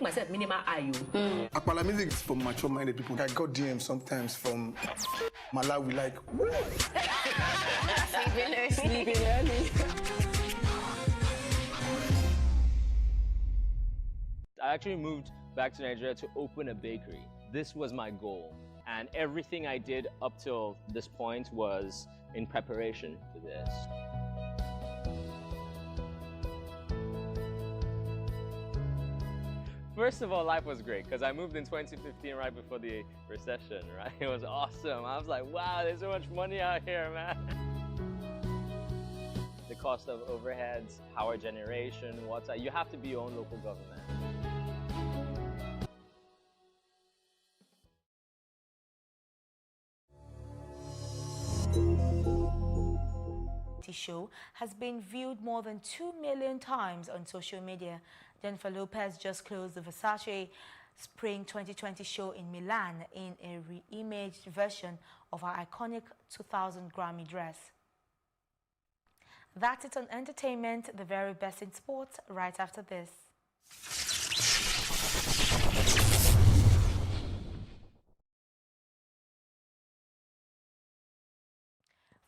myself minimal IU. Akpala music is for mature-minded people. I got DMs sometimes from Malawi, like, Sleeping early. I actually moved back to Nigeria to open a bakery. This was my goal. And everything I did up till this point was in preparation for this. First of all, life was great because I moved in 2015 right before the recession, right? It was awesome. I was like, wow, there's so much money out here, man. The cost of overheads, power generation, water, you have to be your own local government. Show has been viewed more than 2 million times on social media. Jennifer Lopez just closed the Versace Spring 2020 show in Milan in a re-imaged version of her iconic 2000 Grammy dress. That's it on entertainment, the very best in sports, right after this.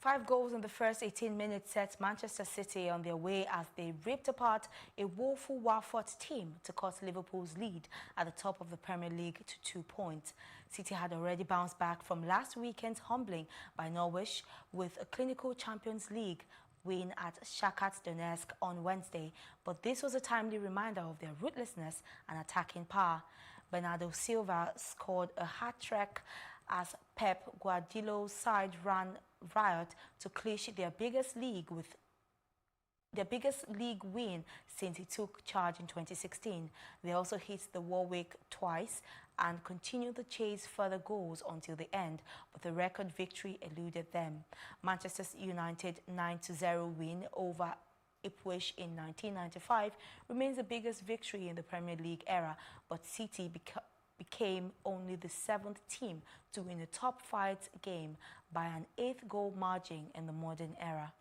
5 goals in the first 18 minutes set Manchester City on their way as they ripped apart a woeful Watford team to cut Liverpool's lead at the top of the Premier League to 2 points. City had already bounced back from last weekend's humbling by Norwich with a clinical Champions League win at Shakhtar Donetsk on Wednesday, but this was a timely reminder of their ruthlessness and attacking power. Bernardo Silva scored a hat-trick as Pep Guardiola's side ran riot to clinch their biggest league win since he took charge in 2016. They also hit the Warwick twice and continued the chase further goals until the end, but the record victory eluded them. Manchester United 9-0 win over Ipswich in 1995 remains the biggest victory in the Premier League era, but City became only the 7th team to win a top flight game by an 8th goal margin in the modern era.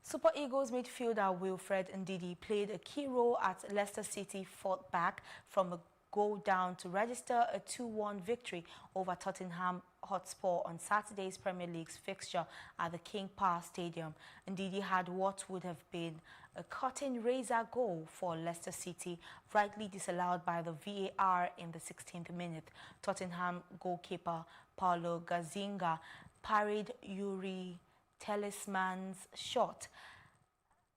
Super Eagles midfielder Wilfred Ndidi played a key role as Leicester City fought back from a goal down to register a 2-1 victory over Tottenham Hotspur on Saturday's Premier League's fixture at the King Power Stadium. Ndidi had what would have been a curtain raiser goal for Leicester City, rightly disallowed by the VAR in the 16th minute. Tottenham goalkeeper Paulo Gazzaniga parried Yuri Talisman's shot.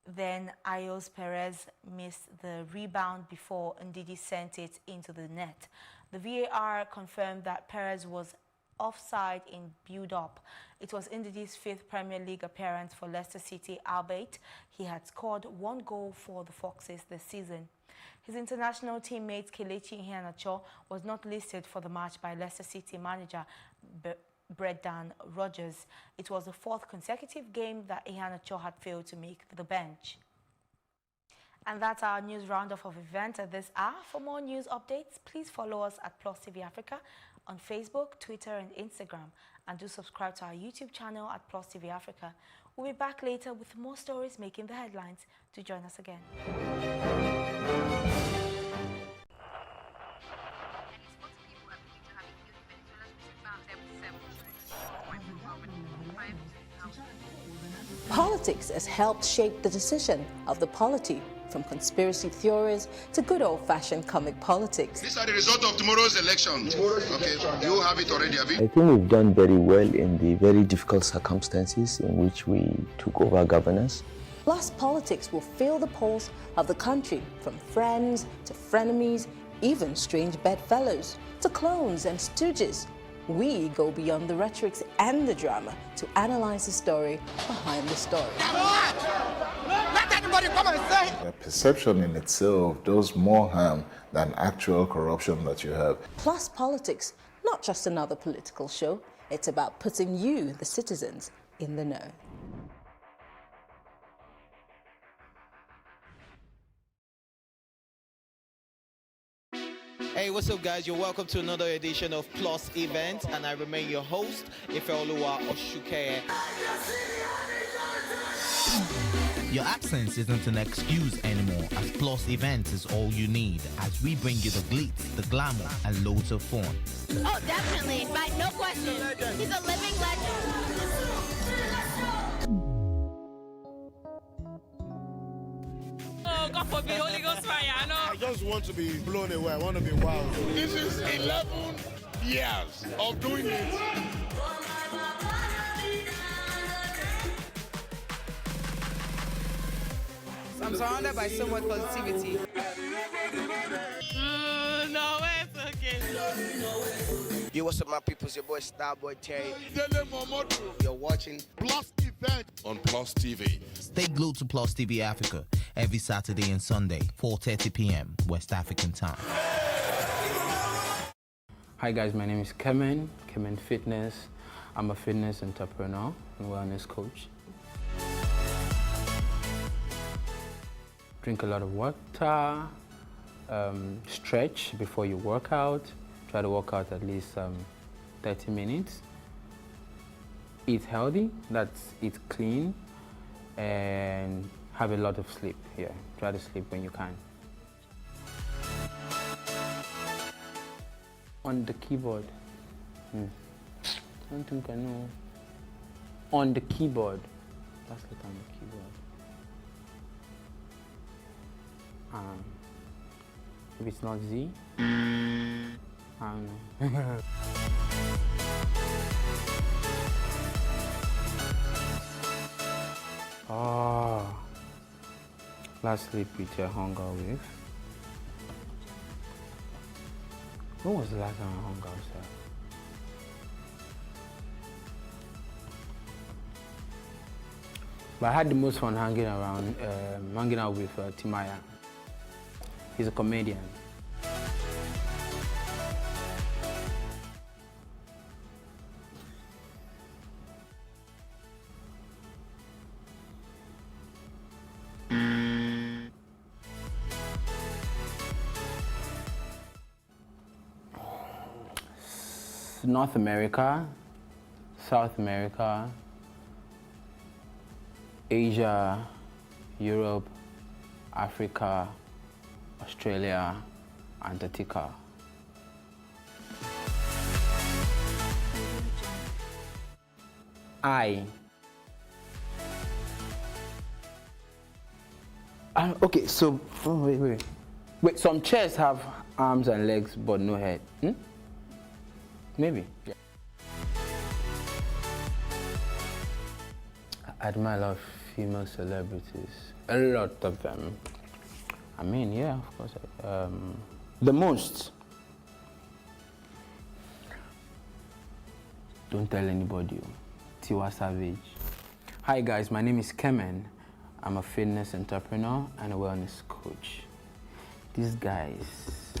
Then Ayos Perez missed the rebound before Ndidi sent it into the net. The VAR confirmed that Perez was offside in build-up. It was Ndidi's 5th Premier League appearance for Leicester City, albeit he had scored 1 goal for the Foxes this season. His international teammate Kelechi Iheanacho was not listed for the match by Leicester City manager Brendan Rodgers. It was the 4th consecutive game that Iheanacho had failed to make the bench. And that's our news roundup of events at this hour. For more news updates, please follow us at Plus TV Africa on Facebook, Twitter and Instagram, and do subscribe to our YouTube channel at Plus TV Africa. We'll be back later with more stories making the headlines. Do join us again. Politics has helped shape the decision of the polity, from conspiracy theories to good old-fashioned comic politics. These are the results of tomorrow's election. Okay, you have it already, have you? I think we've done very well in the very difficult circumstances in which we took over governance. Plus, politics will fill the polls of the country, from friends to frenemies, even strange bedfellows, to clones and stooges. We go beyond the rhetorics and the drama to analyze the story behind the story. Let anybody come and say! The perception in itself does more harm than actual corruption that you have. Plus Politics, not just another political show. It's about putting you, the citizens, in the know. Hey, what's up guys? You're welcome to another edition of Plus Event, and I remain your host, Ifeoluwa Oshukeye. Your absence isn't an excuse anymore, as Plus Events is all you need, as we bring you the glitz, the glamour, and loads of fun. Oh, definitely. No question. He's a living legend. Oh, God forbid, Holy Ghost fire, I know. I just want to be blown away. I want to be wild. This is 11 years of doing it. I'm surrounded by so much positivity. No, it's okay. Yo, what's up, my people? It's your boy Starboy Terry. You're watching Plus Event on Plus TV. Stay glued to Plus TV Africa every Saturday and Sunday, 4:30 p.m. West African time. Hi guys, my name is Kemen Fitness. I'm a fitness entrepreneur and wellness coach. Drink a lot of water, stretch before you work out. Try to work out at least 30 minutes. Eat healthy, that's eat clean, and have a lot of sleep. Yeah, try to sleep when you can. On the keyboard. I don't think I know. On the keyboard. That's like on the keyboard. If it's not Z, I don't know. Oh, last sleep with your hunger with. When was the last time I hung outside? But I had the most fun hanging out with Timaya. He's a comedian. North America, South America, Asia, Europe, Africa, Australia, Antarctica. Okay, so wait. Some chairs have arms and legs but no head. Maybe. Yeah. I admire a lot of female celebrities. A lot of them. I mean, yeah, of course. The most. Don't tell anybody. Tiwa Savage. Hi guys, my name is Kemen. I'm a fitness entrepreneur and a wellness coach. These guys,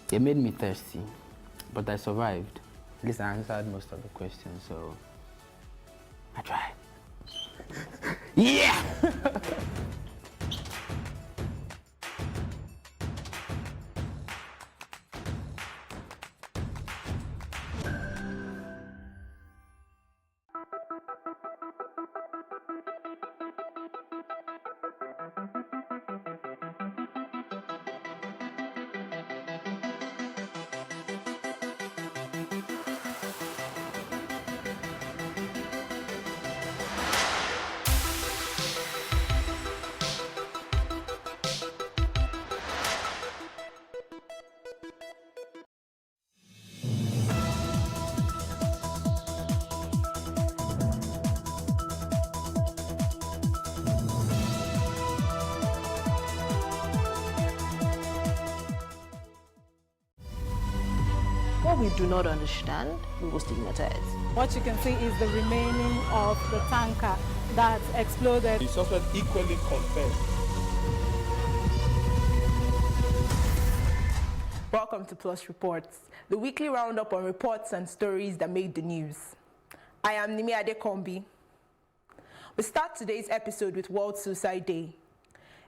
they made me thirsty, but I survived. At least I answered most of the questions, so I tried. Yeah! What we do not understand, we will stigmatize. What you can see is the remaining of the tanker that exploded. The suspect equally confessed. Welcome to Plus Reports, the weekly roundup on reports and stories that made the news. I am Nimi Adekombi. We start today's episode with World Suicide Day.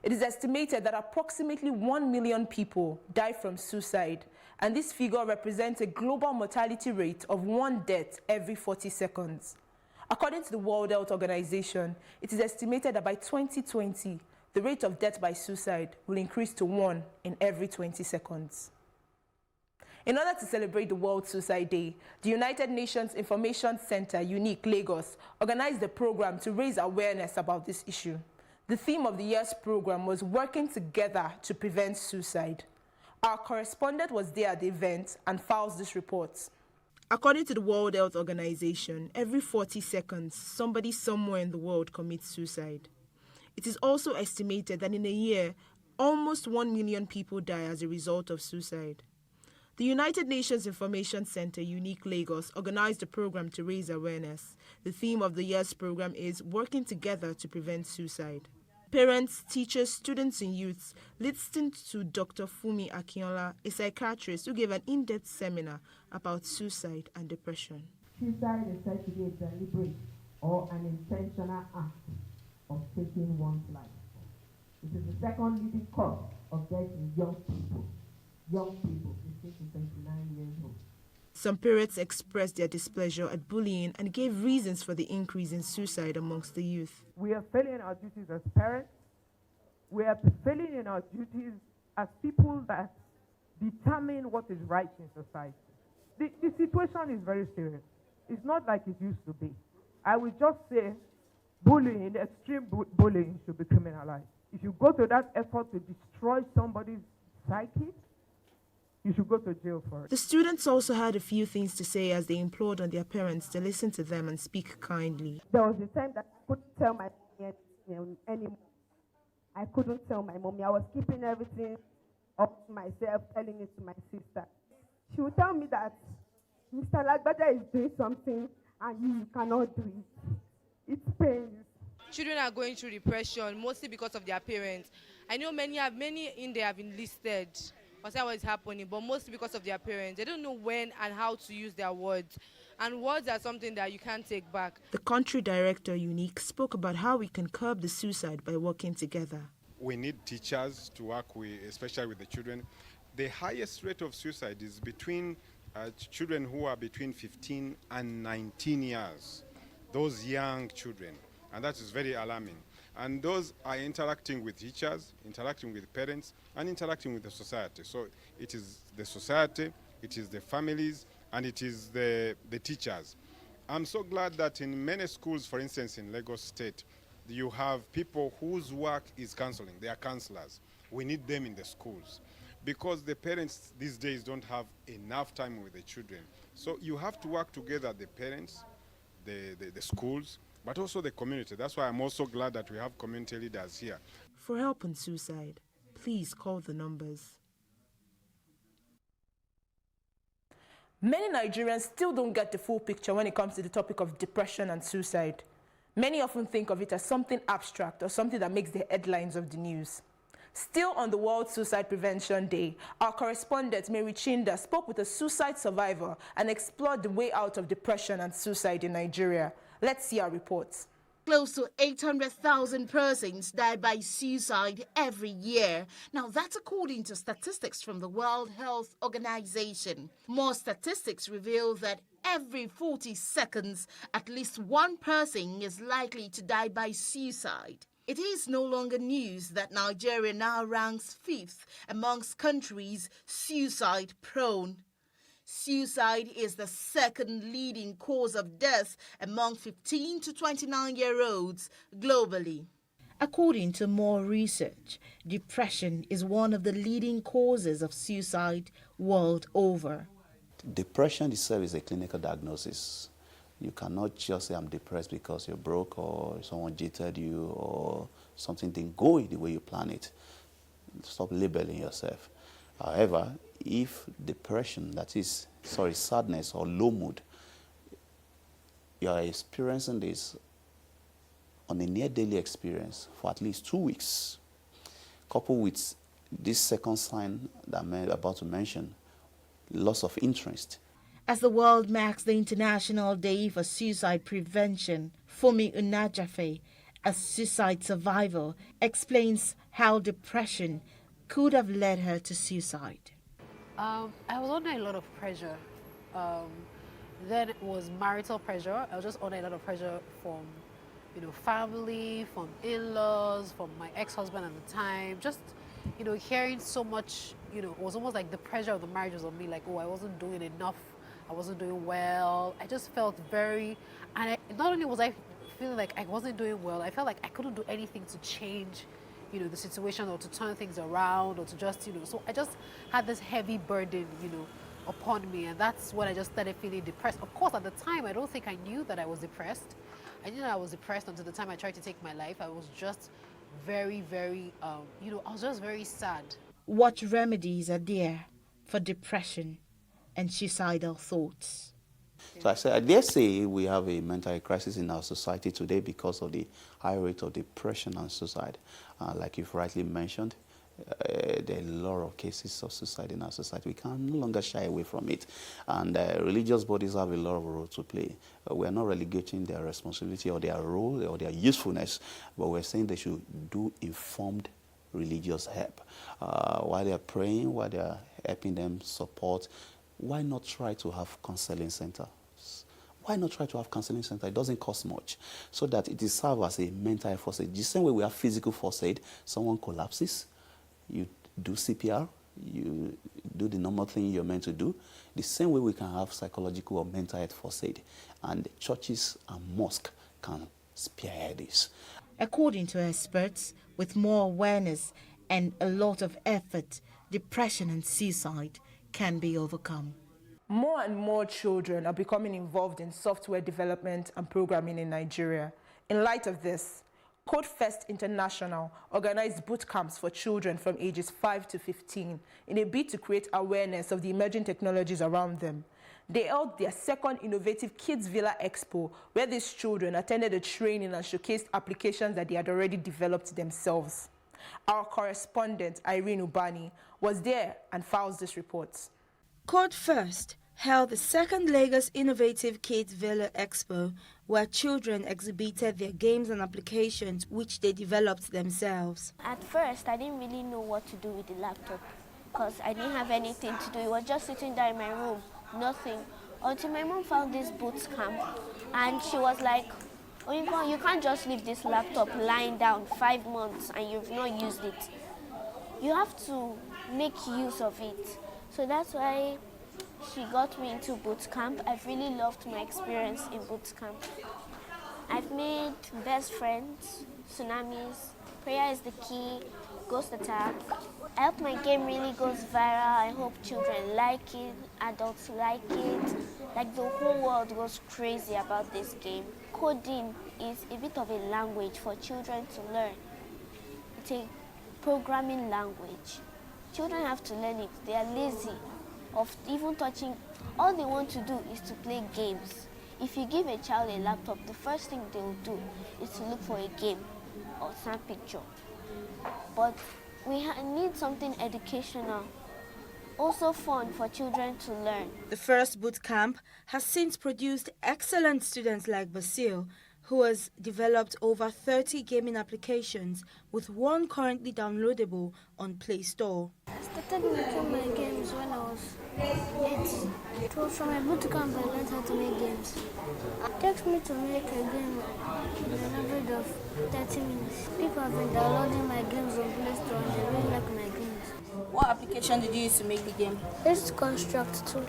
It is estimated that approximately 1 million people die from suicide, and this figure represents a global mortality rate of 1 death every 40 seconds. According to the World Health Organization, it is estimated that by 2020, the rate of death by suicide will increase to 1 in every 20 seconds. In order to celebrate the World Suicide Day, the United Nations Information Center, UNIC, Lagos, organized a program to raise awareness about this issue. The theme of the year's program was working together to prevent suicide. Our correspondent was there at the event and files this report. According to the World Health Organization, every 40 seconds, somebody somewhere in the world commits suicide. It is also estimated that in a year, almost 1 million people die as a result of suicide. The United Nations Information Center, UNIC Lagos, organized a program to raise awareness. The theme of the year's program is Working Together to Prevent Suicide. Parents, teachers, students and youths listened to Dr. Fumi Akinola, a psychiatrist who gave an in-depth seminar about suicide and depression. Suicide is said to be a deliberate or an intentional act of taking one's life. It is the second leading cause of death in young people 15 to 29 years old. Some parents expressed their displeasure at bullying and gave reasons for the increase in suicide amongst the youth. We are failing our duties as parents. We are failing in our duties as people that determine what is right in society. The situation is very serious. It's not like it used to be. I will just say bullying, extreme bullying should be criminalized. If you go to that effort to destroy somebody's psyche, you should go to jail for it. The students also had a few things to say as they implored on their parents to listen to them and speak kindly. There was a time that I couldn't tell my mommy anymore. I couldn't tell my mommy. I was keeping everything up to myself, telling it to my sister. She would tell me that Mr. Lagbada is doing something and you cannot do it. It's pain. Children are going through depression mostly because of their parents. I know many in there have enlisted or see what is happening, but mostly because of their parents. They don't know when and how to use their words. And words are something that you can't take back. The country director, UNIC, spoke about how we can curb the suicide by working together. We need teachers to work with, especially with the children. The highest rate of suicide is between children who are between 15 and 19 years. Those young children. And that is very alarming. And those are interacting with teachers, interacting with parents, and interacting with the society. So it is the society, it is the families, and it is the teachers. I'm so glad that in many schools, for instance in Lagos State, you have people whose work is counseling. They are counselors. We need them in the schools because the parents these days don't have enough time with the children. So you have to work together, the parents, the schools, but also the community. That's why I'm also glad that we have community leaders here. For help on suicide, please call the numbers. Many Nigerians still don't get the full picture when it comes to the topic of depression and suicide. Many often think of it as something abstract or something that makes the headlines of the news. Still on the World Suicide Prevention Day, our correspondent Mary Chinda spoke with a suicide survivor and explored the way out of depression and suicide in Nigeria. Let's see our reports. Close to 800,000 persons die by suicide every year. Now, that's according to statistics from the World Health Organization. More statistics reveal that every 40 seconds, at least one person is likely to die by suicide. It is no longer news that Nigeria now ranks 5th amongst countries suicide-prone. Suicide is the second leading cause of death among 15 to 29-year-olds globally. According to more research, depression is one of the leading causes of suicide world over. Depression itself is a clinical diagnosis. You cannot just say I'm depressed because you're broke or someone jittered you or something didn't go the way you plan it. Stop labeling yourself. However, if depression, sadness or low mood, you are experiencing this on a near daily experience for at least 2 weeks, coupled with this second sign that I'm about to mention, loss of interest. As the world marks the International Day for Suicide Prevention, Fumi Unajafe, a suicide survivor, explains how depression could have led her to suicide. I was under a lot of pressure. then it was marital pressure. I was just under a lot of pressure from, family, from in-laws, from my ex-husband at the time. Just, hearing so much, it was almost like the pressure of the marriage was on me, like, oh, I wasn't doing enough. I wasn't doing well. I just felt not only was I feeling like I wasn't doing well, I felt like I couldn't do anything to change, the situation or to turn things around or to just, so I just had this heavy burden, upon me, and that's when I just started feeling depressed. Of course, at the time, I don't think I knew that I was depressed. I knew that I was depressed until the time I tried to take my life. I was just very, very, I was just very sad. What remedies are there for depression and suicidal thoughts? So I dare say we have a mental health crisis in our society today because of the high rate of depression and suicide. Like you've rightly mentioned, there are a lot of cases of suicide in our society. We can no longer shy away from it. And religious bodies have a lot of role to play. We're not relegating their responsibility or their role or their usefulness, but we're saying they should do informed religious help. While they're praying, while they're helping them support, why not try to have counseling centers? Why not try to have counseling center? It doesn't cost much, so that it is served as a mental health first aid. The same way we have physical first aid, someone collapses, you do CPR, you do the normal thing you're meant to do. The same way we can have psychological or mental health first aid, and churches and mosques can spearhead this. According to experts, with more awareness and a lot of effort, depression and suicide can be overcome. More and more children are becoming involved in software development and programming in Nigeria. In light of this, CodeFest International organized boot camps for children from ages 5 to 15 in a bid to create awareness of the emerging technologies around them. They held their second innovative Kids Villa Expo, where these children attended a training and showcased applications that they had already developed themselves. Our correspondent, Irene Ubani, was there and files this report. CodeFest held the second Lagos Innovative Kids Villa Expo, where children exhibited their games and applications which they developed themselves. At first, I didn't really know what to do with the laptop because I didn't have anything to do. It was just sitting there in my room, nothing. Until my mom found this boot camp, and she was like, oh, you can't just leave this laptop lying down 5 months and you've not used it. You have to make use of it. So that's why she got me into boot camp. I've really loved my experience in boot camp. I've made best friends, tsunamis, prayer is the key, ghost attack. I hope my game really goes viral. I hope children like it, adults like it. Like the whole world goes crazy about this game. Coding is a bit of a language for children to learn. It's a programming language. Children have to learn it. They are lazy of even touching. All they want to do is to play games. If you give a child a laptop, the first thing they will do is to look for a game or some picture. But we need something educational, also fun for children to learn. The first boot camp has since produced excellent students like Basil, who has developed over 30 gaming applications, with one currently downloadable on Play Store. I started making my games when I was 8. It was from a boot camp I learned how to make games. It takes me to make a game in an average of 30 minutes. People have been downloading my games on Play Store and they really like my games. What application did you use to make the game? It's Construct 2.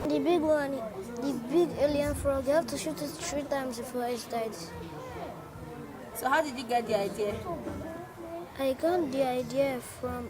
The big one, the big alien frog, you have to shoot it 3 times before it dies. So how did you get the idea? I got the idea from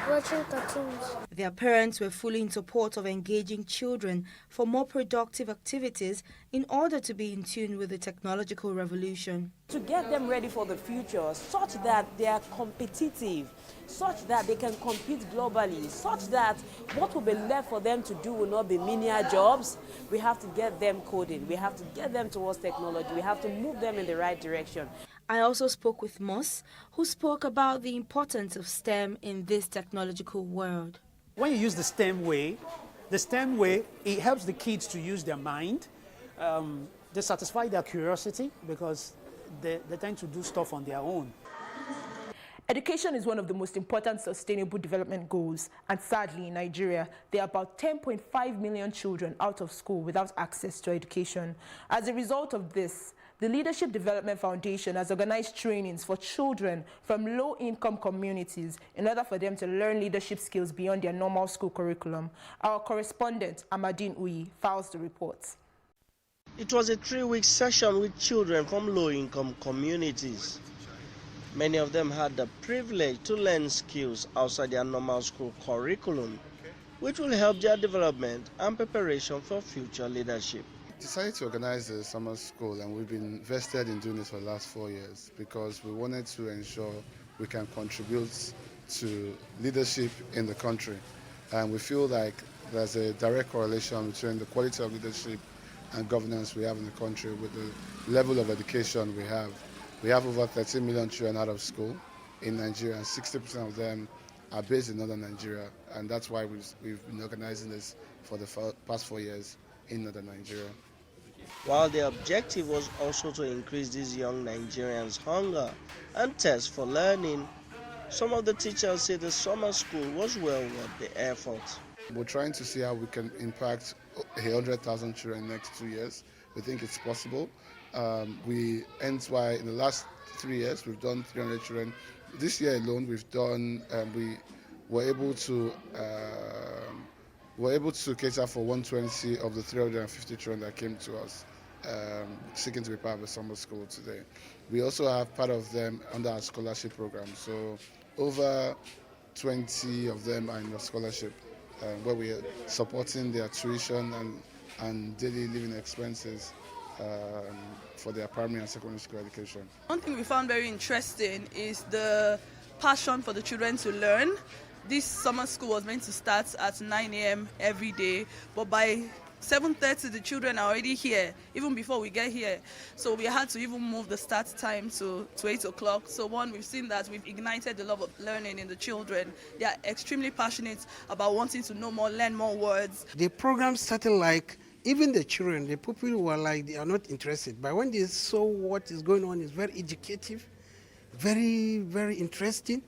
watching cartoons. Their parents were fully in support of engaging children for more productive activities in order to be in tune with the technological revolution. To get them ready for the future, such that they are competitive, such that they can compete globally, such that what will be left for them to do will not be menial jobs. We have to get them coding. We have to get them towards technology. We have to move them in the right direction. I also spoke with Moss, who spoke about the importance of STEM in this technological world. When you use the STEM way, it helps the kids to use their mind. They satisfy their curiosity because they tend to do stuff on their own. Education is one of the most important sustainable development goals, and sadly in Nigeria, there are about 10.5 million children out of school without access to education. As a result of this, the Leadership Development Foundation has organized trainings for children from low-income communities in order for them to learn leadership skills beyond their normal school curriculum. Our correspondent, Amadine Uyi, files the report. It was a 3-week session with children from low-income communities. Many of them had the privilege to learn skills outside their normal school curriculum, which will help their development and preparation for future leadership. We decided to organize a summer school, and we've been invested in doing this for the last 4 years because we wanted to ensure we can contribute to leadership in the country. And we feel like there's a direct correlation between the quality of leadership and governance we have in the country with the level of education we have. We have over 13 million children out of school in Nigeria, and 60% of them are based in northern Nigeria, and that's why we've been organizing this for the past 4 years in northern Nigeria. While the objective was also to increase these young Nigerians' hunger and thirst for learning, some of the teachers say the summer school was well worth the effort. We're trying to see how we can impact 100,000 children in the next 2 years. We think it's possible. Hence why in the last 3 years we've done 300 children. This year alone we were able to cater for 120 of the 350 children that came to us seeking to be part of a summer school today. We also have part of them under our scholarship program. So over 20 of them are in the scholarship where we are supporting their tuition and daily living expenses for their primary and secondary school education. One thing we found very interesting is the passion for the children to learn. This summer school was meant to start at 9 a.m. every day, but by 7:30 the children are already here, even before we get here. So we had to even move the start time to 8 o'clock. So we've seen that we've ignited the love of learning in the children. They are extremely passionate about wanting to know more, learn more words. The program started like, even the children, the people were like, they are not interested. But when they saw what is going on, it's very educative, very, very interesting.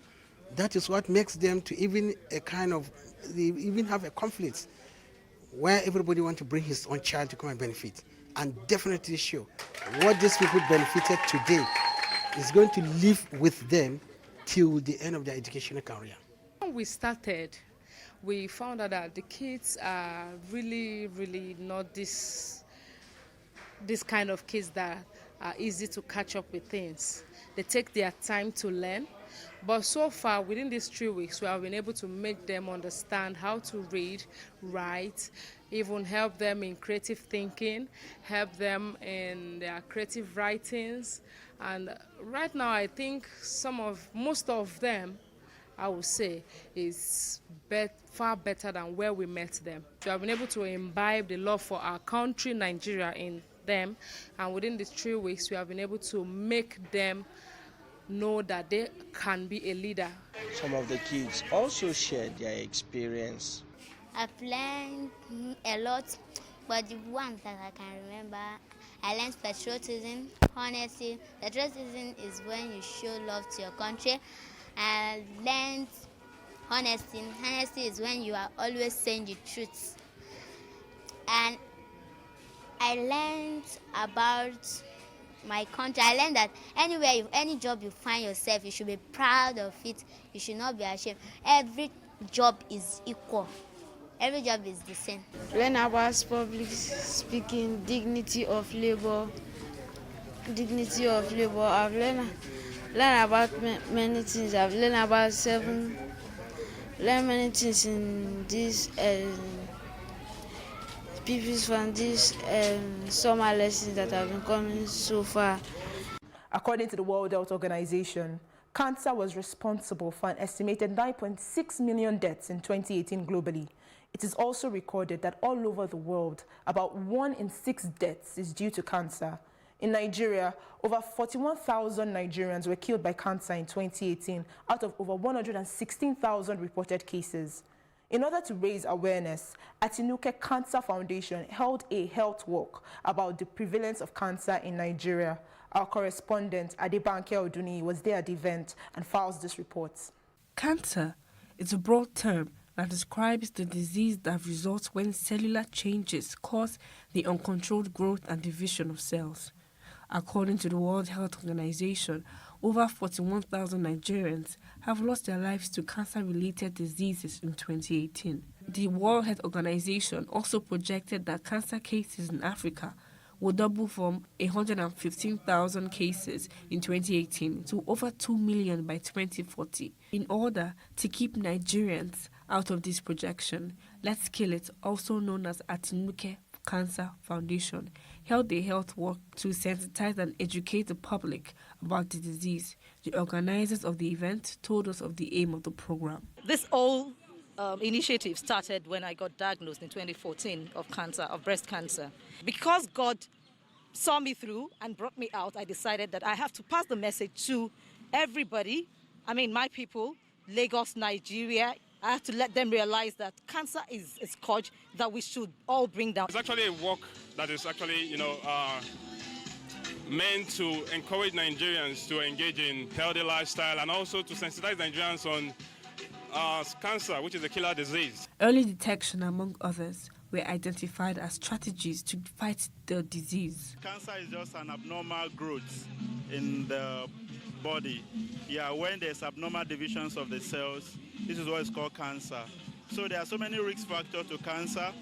That is what makes them to even they even have a conflict where everybody wants to bring his own child to come and benefit. And definitely sure, what these people benefited today is going to live with them till the end of their educational career. When we started, we found out that the kids are really, really not this kind of kids that are easy to catch up with things. They take their time to learn. But so far, within these 3 weeks, we have been able to make them understand how to read, write, even help them in creative thinking, help them in their creative writings. And right now, I think most of them, I would say, is far better than where we met them. We have been able to imbibe the love for our country, Nigeria, in them. And within these 3 weeks, we have been able to make them know that they can be a leader. Some of the kids also shared their experience. I've learned a lot, but the ones that I can remember, I learned patriotism, honesty. Patriotism is when you show love to your country. I learned honesty. Honesty is when you are always saying the truth. And I learned about my country. I learned that any job you find yourself, you should be proud of it. You should not be ashamed. Every job is equal. Every job is the same. Learn about public speaking, dignity of labor. I've learned about many things. I've learned about many things in this pieces from these summer lessons that have been coming so far. According to the World Health Organization, cancer was responsible for an estimated 9.6 million deaths in 2018 globally. It is also recorded that all over the world, about 1 in 6 deaths is due to cancer. In Nigeria, over 41,000 Nigerians were killed by cancer in 2018 out of over 116,000 reported cases. In order to raise awareness, Atinuke Cancer Foundation held a health walk about the prevalence of cancer in Nigeria. Our correspondent, Adebanke Oduni, was there at the event and files this report. Cancer is a broad term that describes the disease that results when cellular changes cause the uncontrolled growth and division of cells. According to the World Health Organization, over 41,000 Nigerians have lost their lives to cancer-related diseases in 2018. The World Health Organization also projected that cancer cases in Africa will double from 115,000 cases in 2018 to over 2 million by 2040. In order to keep Nigerians out of this projection, Let's Kill It, also known as Atinuke Cancer Foundation, held a health walk to sensitize and educate the public about the disease. The organizers of the event told us of the aim of the program. This whole initiative started when I got diagnosed in 2014 of breast cancer. Because God saw me through and brought me out, I decided that I have to pass the message to everybody. I mean, my people, Lagos, Nigeria. I have to let them realize that cancer is a scourge that we should all bring down. It's actually a work that is actually, meant to encourage Nigerians to engage in healthy lifestyle and also to sensitize Nigerians on cancer, which is a killer disease. Early detection, among others, were identified as strategies to fight the disease. Cancer is just an abnormal growth in the body. Yeah, when there's abnormal divisions of the cells, this is what is called cancer. So there are so many risk factors to cancer,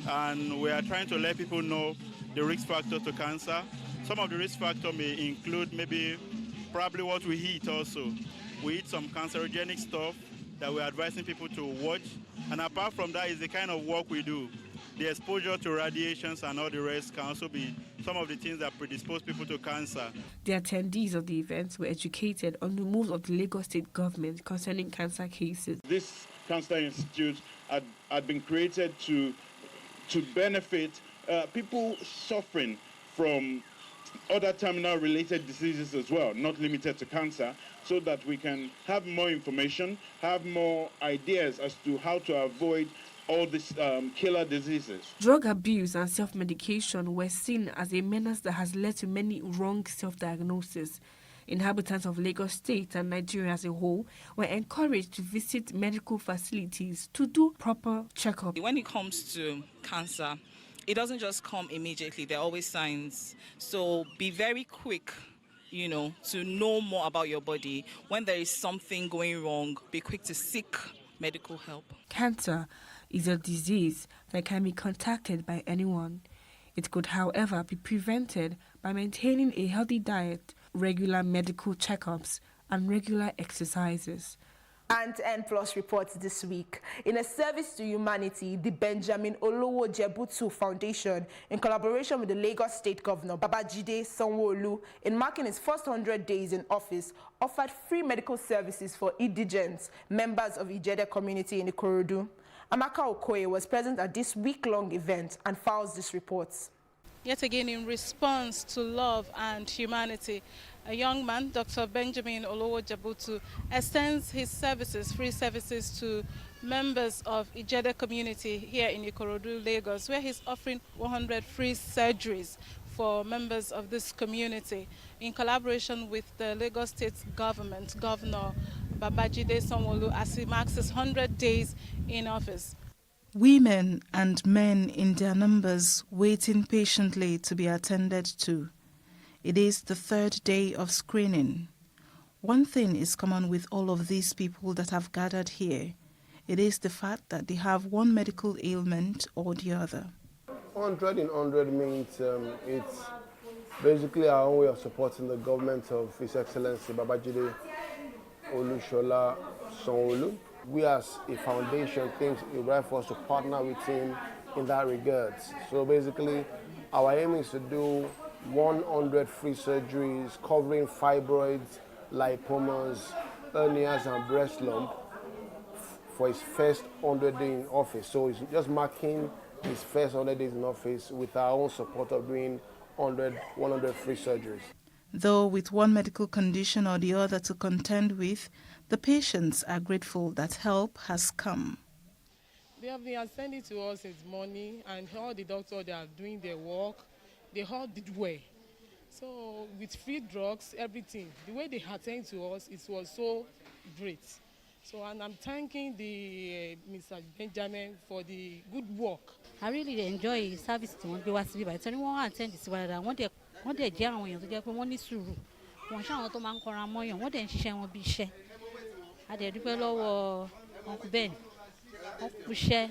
and we are trying to let people know the risk factor to cancer. Some of the risk factors may include probably what we eat also. We eat some cancerogenic stuff that we're advising people to watch. And apart from that is the kind of work we do. The exposure to radiations and all the rest can also be some of the things that predispose people to cancer. The attendees of the event were educated on the moves of the Lagos state government concerning cancer cases. This Cancer Institute had been created to benefit people suffering from other terminal-related diseases as well, not limited to cancer, so that we can have more information, have more ideas as to how to avoid all these killer diseases. Drug abuse and self-medication were seen as a menace that has led to many wrong self-diagnoses. Inhabitants of Lagos State and Nigeria as a whole were encouraged to visit medical facilities to do proper checkup. When it comes to cancer, it doesn't just come immediately. There are always signs. So be very quick, to know more about your body. When there is something going wrong, be quick to seek medical help. Cancer is a disease that can be contacted by anyone. It could, however, be prevented by maintaining a healthy diet, regular medical checkups, and regular exercises. And N Plus reports this week. In a service to humanity, the Benjamin Olowo Jebutu Foundation, in collaboration with the Lagos State Governor Babajide Sanwo-Olu, in marking his first 100 days in office, offered free medical services for indigents, members of Ijede community in Ikorodu. Amaka Okoye was present at this week-long event and files this report. Yet again, in response to love and humanity, a young man, Dr. Benjamin Olowo Jebutu, extends his free services to members of Ijede community here in Ikorodu, Lagos, where he's offering 100 free surgeries for members of this community in collaboration with the Lagos State government, Governor Babajide Sanwo-Olu, as he marks his 100 days in office. Women and men in their numbers waiting patiently to be attended to. It is the third day of screening. One thing is common with all of these people that have gathered here. It is the fact that they have one medical ailment or the other. 100 in 100 means it's basically our own way of supporting the government of His Excellency Babajide Olusola Sanwo-Olu. We as a foundation think it's right for us to partner with him in that regard. So basically, our aim is to do 100 free surgeries covering fibroids, lipomas, hernias and breast lump for his first 100 days in office. So he's just marking his first 100 days in office with our own support of doing 100 free surgeries. Though with one medical condition or the other to contend with, the patients are grateful that help has come. They have been sending to us his money, and all the doctors, they are doing their work. They all did well. So with free drugs, everything, the way they attend to us, it was so great. So, and I'm thanking the Mr. Benjamin for the good work. I really enjoy the service tí wọ́n gbé wá síbí báyìí torí wọ́n attend sí wa dáadáa wọ́n dẹ̀ jẹ́ àwọn èèyàn tó jẹ́ pé wọ́n ní sùúrù wọ́n ṣe àwọn tó máa ń kọra mọ́yàn wọ́n dẹ̀ ń ṣiṣẹ́ wọn bí iṣẹ́ a dẹ̀ dúpẹ́ lọ́wọ́ uncle Ben wọ́n kú iṣẹ́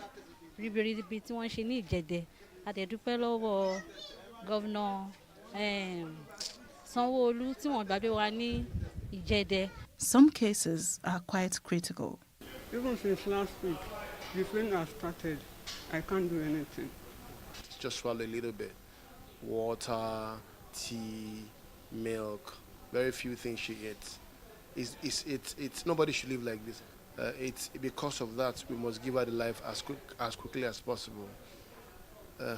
ribiribi tí wọ́n ṣe ní Ìjẹ̀dẹ̀ a dẹ̀ dúpẹ́ lọ́wọ́ gọ́vnà Sanwó-Olú tí wọ́n gbàgbé wa ní Ìjẹ̀dẹ̀. Some cases are quite critical. Even since last week, the pain has started. I can't do anything. Just swallow a little bit. Water, tea, milk, very few things she eats. It's nobody should live like this. It's because of that we must give her the life as quickly as possible,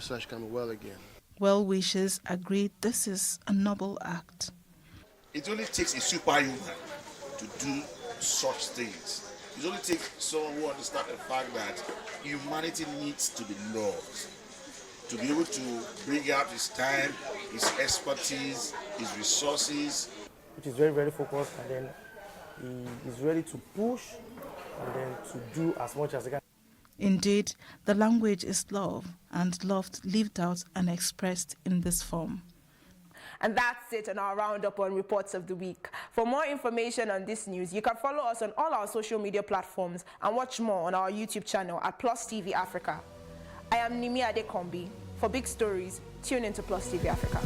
so she can be well again. Well-wishers agreed this is a noble act. It only takes a superhuman to do such things. It only takes someone who understands the fact that humanity needs to be loved, to be able to bring out his time, his expertise, his resources. Which is very, very focused, and then he is ready to push and then to do as much as he can. Indeed, the language is love, and love lived out and expressed in this form. And that's it on our roundup on Reports of the Week. For more information on this news, you can follow us on all our social media platforms and watch more on our YouTube channel at Plus TV Africa. I am Nimi Adekombi. For big stories, tune into Plus TV Africa.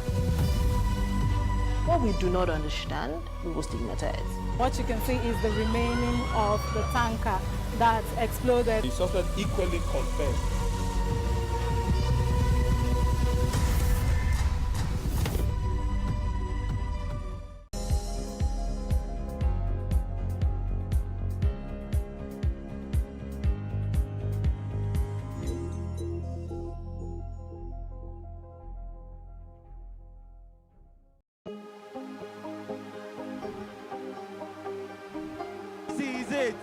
What we do not understand, we will stigmatize. What you can see is the remaining of the tanker that exploded. The suspect equally confessed. It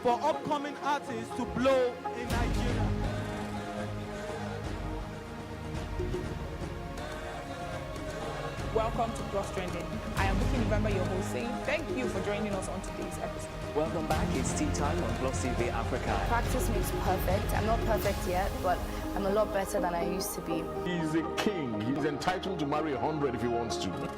for upcoming artists to blow in Nigeria. Welcome to Plus Trending. I am Buki November, your host, saying thank you for joining us on today's episode. Welcome back. It's tea time on Plus TV Africa. Practice makes perfect. I'm not perfect yet, but I'm a lot better than I used to be. He's a king. He's entitled to marry 100 if he wants to.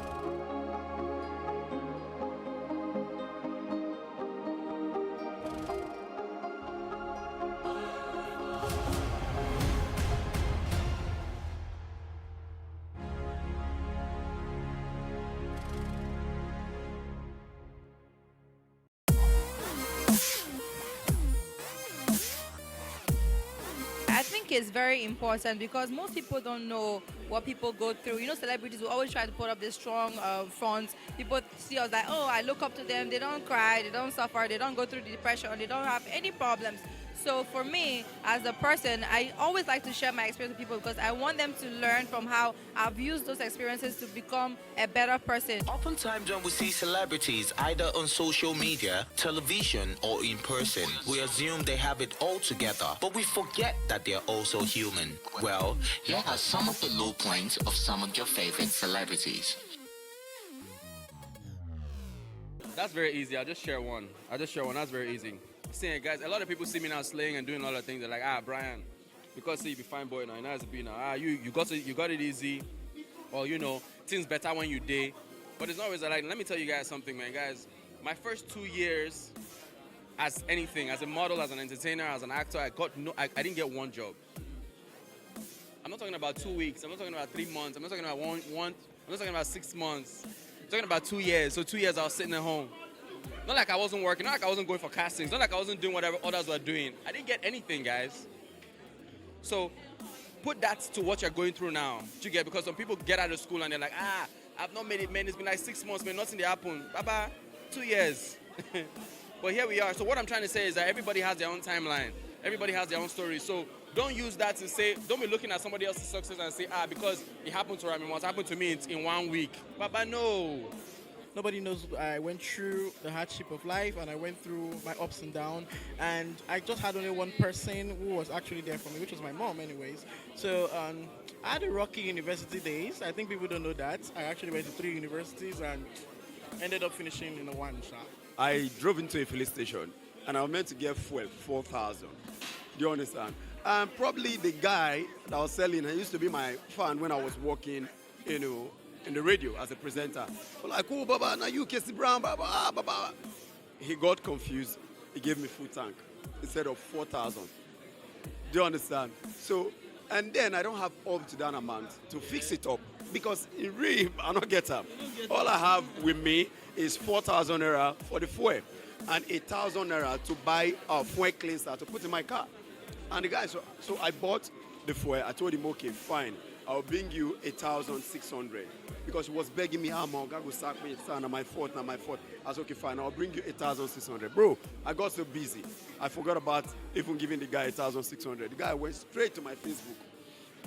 Is very important because most people don't know what people go through. You know, celebrities will always try to put up this strong front. People see us like, oh, I look up to them. They don't cry, they don't suffer, they don't go through depression, they don't have any problems. So for me, as a person, I always like to share my experience with people because I want them to learn from how I've used those experiences to become a better person. Oftentimes when we see celebrities either on social media, television, or in person, we assume they have it all together, but we forget that they're also human. Well, here are some of the low points of some of your favorite celebrities. That's very easy. I'll just share one. That's very easy. See, guys, a lot of people see me now slaying and doing all the things. They're like, Brian, because see, you be fine boy now, you know, it's be now. You got it easy, or you know, things better when you day. But it's not always like. Let me tell you guys something, man, guys. My first 2 years, as anything, as a model, as an entertainer, as an actor, I didn't get one job. I'm not talking about 2 weeks. I'm not talking about 3 months. I'm not talking about one. I'm not talking about 6 months. I'm talking about 2 years. So 2 years I was sitting at home. Not like I wasn't working, not like I wasn't going for castings, not like I wasn't doing whatever others were doing. I didn't get anything, guys. So put that to what you're going through now. You get, because some people get out of school and they're like, I've not made it, man. It's been like 6 months, man. Nothing happened. Bye-bye. 2 years. But here we are. So what I'm trying to say is that everybody has their own timeline. Everybody has their own story. So don't use that to say, don't be looking at somebody else's success and say, because it happened to Rami once, happened to me in 1 week. Bye-bye, no. Nobody knows I went through the hardship of life and I went through my ups and downs, and I just had only one person who was actually there for me, which was my mom anyways. So I had a rocky university days. I think people don't know that. I actually went to 3 universities and ended up finishing in a one shot. I drove into a filling station and I was meant to get fuel, 4,000. Do you understand? And probably the guy that was selling, he used to be my fan when I was working, in the radio as a presenter. I'm like, oh, Baba, now you Casey Brown, Baba, Baba. He got confused. He gave me full tank instead of 4,000. Do you understand? So, and then I don't have up to that amount to fix it up because in real, I don't get up. All I have with me is 4,000 naira for the fuel and 8,000 naira to buy a fuel cleanser to put in my car. And the guy, so I bought the fuel. I told him, okay, fine. I'll bring you 8,600 because he was begging me, God will sack me, it's not my fault, not my fault. I said, okay, fine, I'll bring you 8,600. Bro, I got so busy. I forgot about even giving the guy 8,600. The guy went straight to my Facebook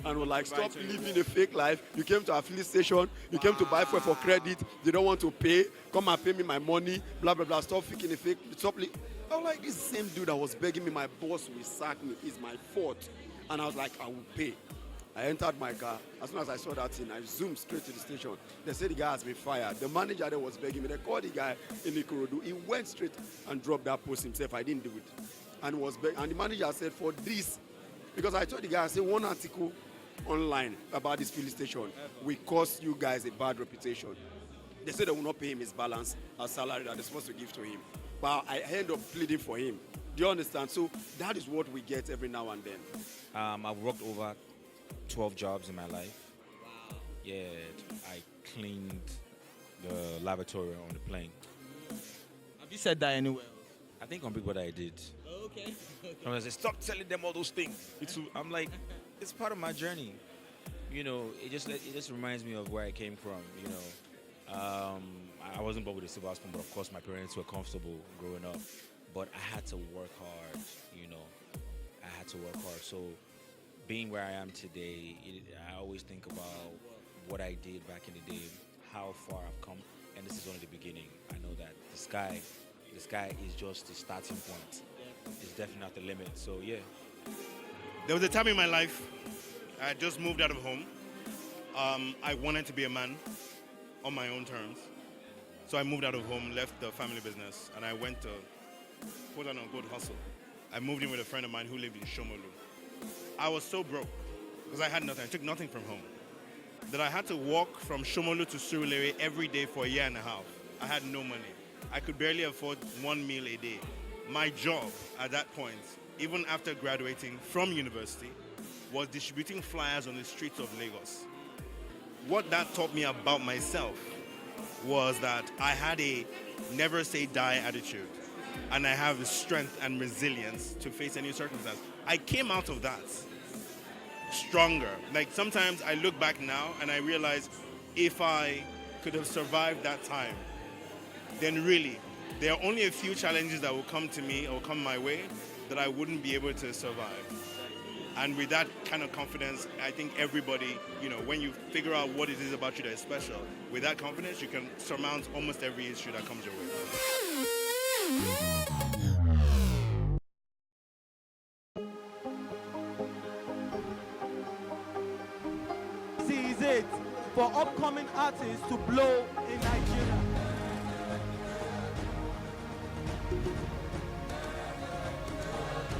and was like, stop living a fake life. You came to our filling station, you came to buy fuel for credit, they don't want to pay, come and pay me my money, blah, blah, blah, stop faking a fake, stop. I was like, this same dude that was begging me, my boss will sack me, is my fault. And I was like, I will pay. I entered my car. As soon as I saw that thing, I zoomed straight to the station. They said the guy has been fired. The manager there was begging me. They called the guy in Ikorodu. He went straight and dropped that post himself. I didn't do it. And the manager said, for this, because I told the guy, I said, one article online about this filling station will cost you guys a bad reputation. They said they will not pay him his balance, a salary that they're supposed to give to him. But I end up pleading for him. Do you understand? So that is what we get every now and then. I've worked over 12 jobs in my life. Wow. Yeah, I cleaned the lavatory on the plane. Have you said that anywhere? I think on Big Brother I did. Okay. And I said, stop telling them all those things. I'm like, it's part of my journey. You know, it just reminds me of where I came from. You know, I wasn't born with a silver spoon, but of course my parents were comfortable growing up. But I had to work hard. You know, I had to work hard. So being where I am today, I always think about what I did back in the day, how far I've come, and this is only the beginning. I know that the sky is just the starting point. It's definitely not the limit. So yeah. There was a time in my life I had just moved out of home. I wanted to be a man on my own terms. So I moved out of home, left the family business, and I went to quote unquote hustle. I moved in with a friend of mine who lived in Shomolu. I was so broke because I had nothing. I took nothing from home. That I had to walk from Shomolu to Surulere every day for a year and a half. I had no money. I could barely afford one meal a day. My job at that point, even after graduating from university, was distributing flyers on the streets of Lagos. What that taught me about myself was that I had a never say die attitude, and I have the strength and resilience to face any circumstance. I came out of that stronger. Like sometimes I look back now and I realize if I could have survived that time, then really there are only a few challenges that will come to me or come my way that I wouldn't be able to survive. And with that kind of confidence, I think everybody, you know, when you figure out what it is about you that is special, with that confidence, you can surmount almost every issue that comes your way. This is it for upcoming artists to blow in Nigeria.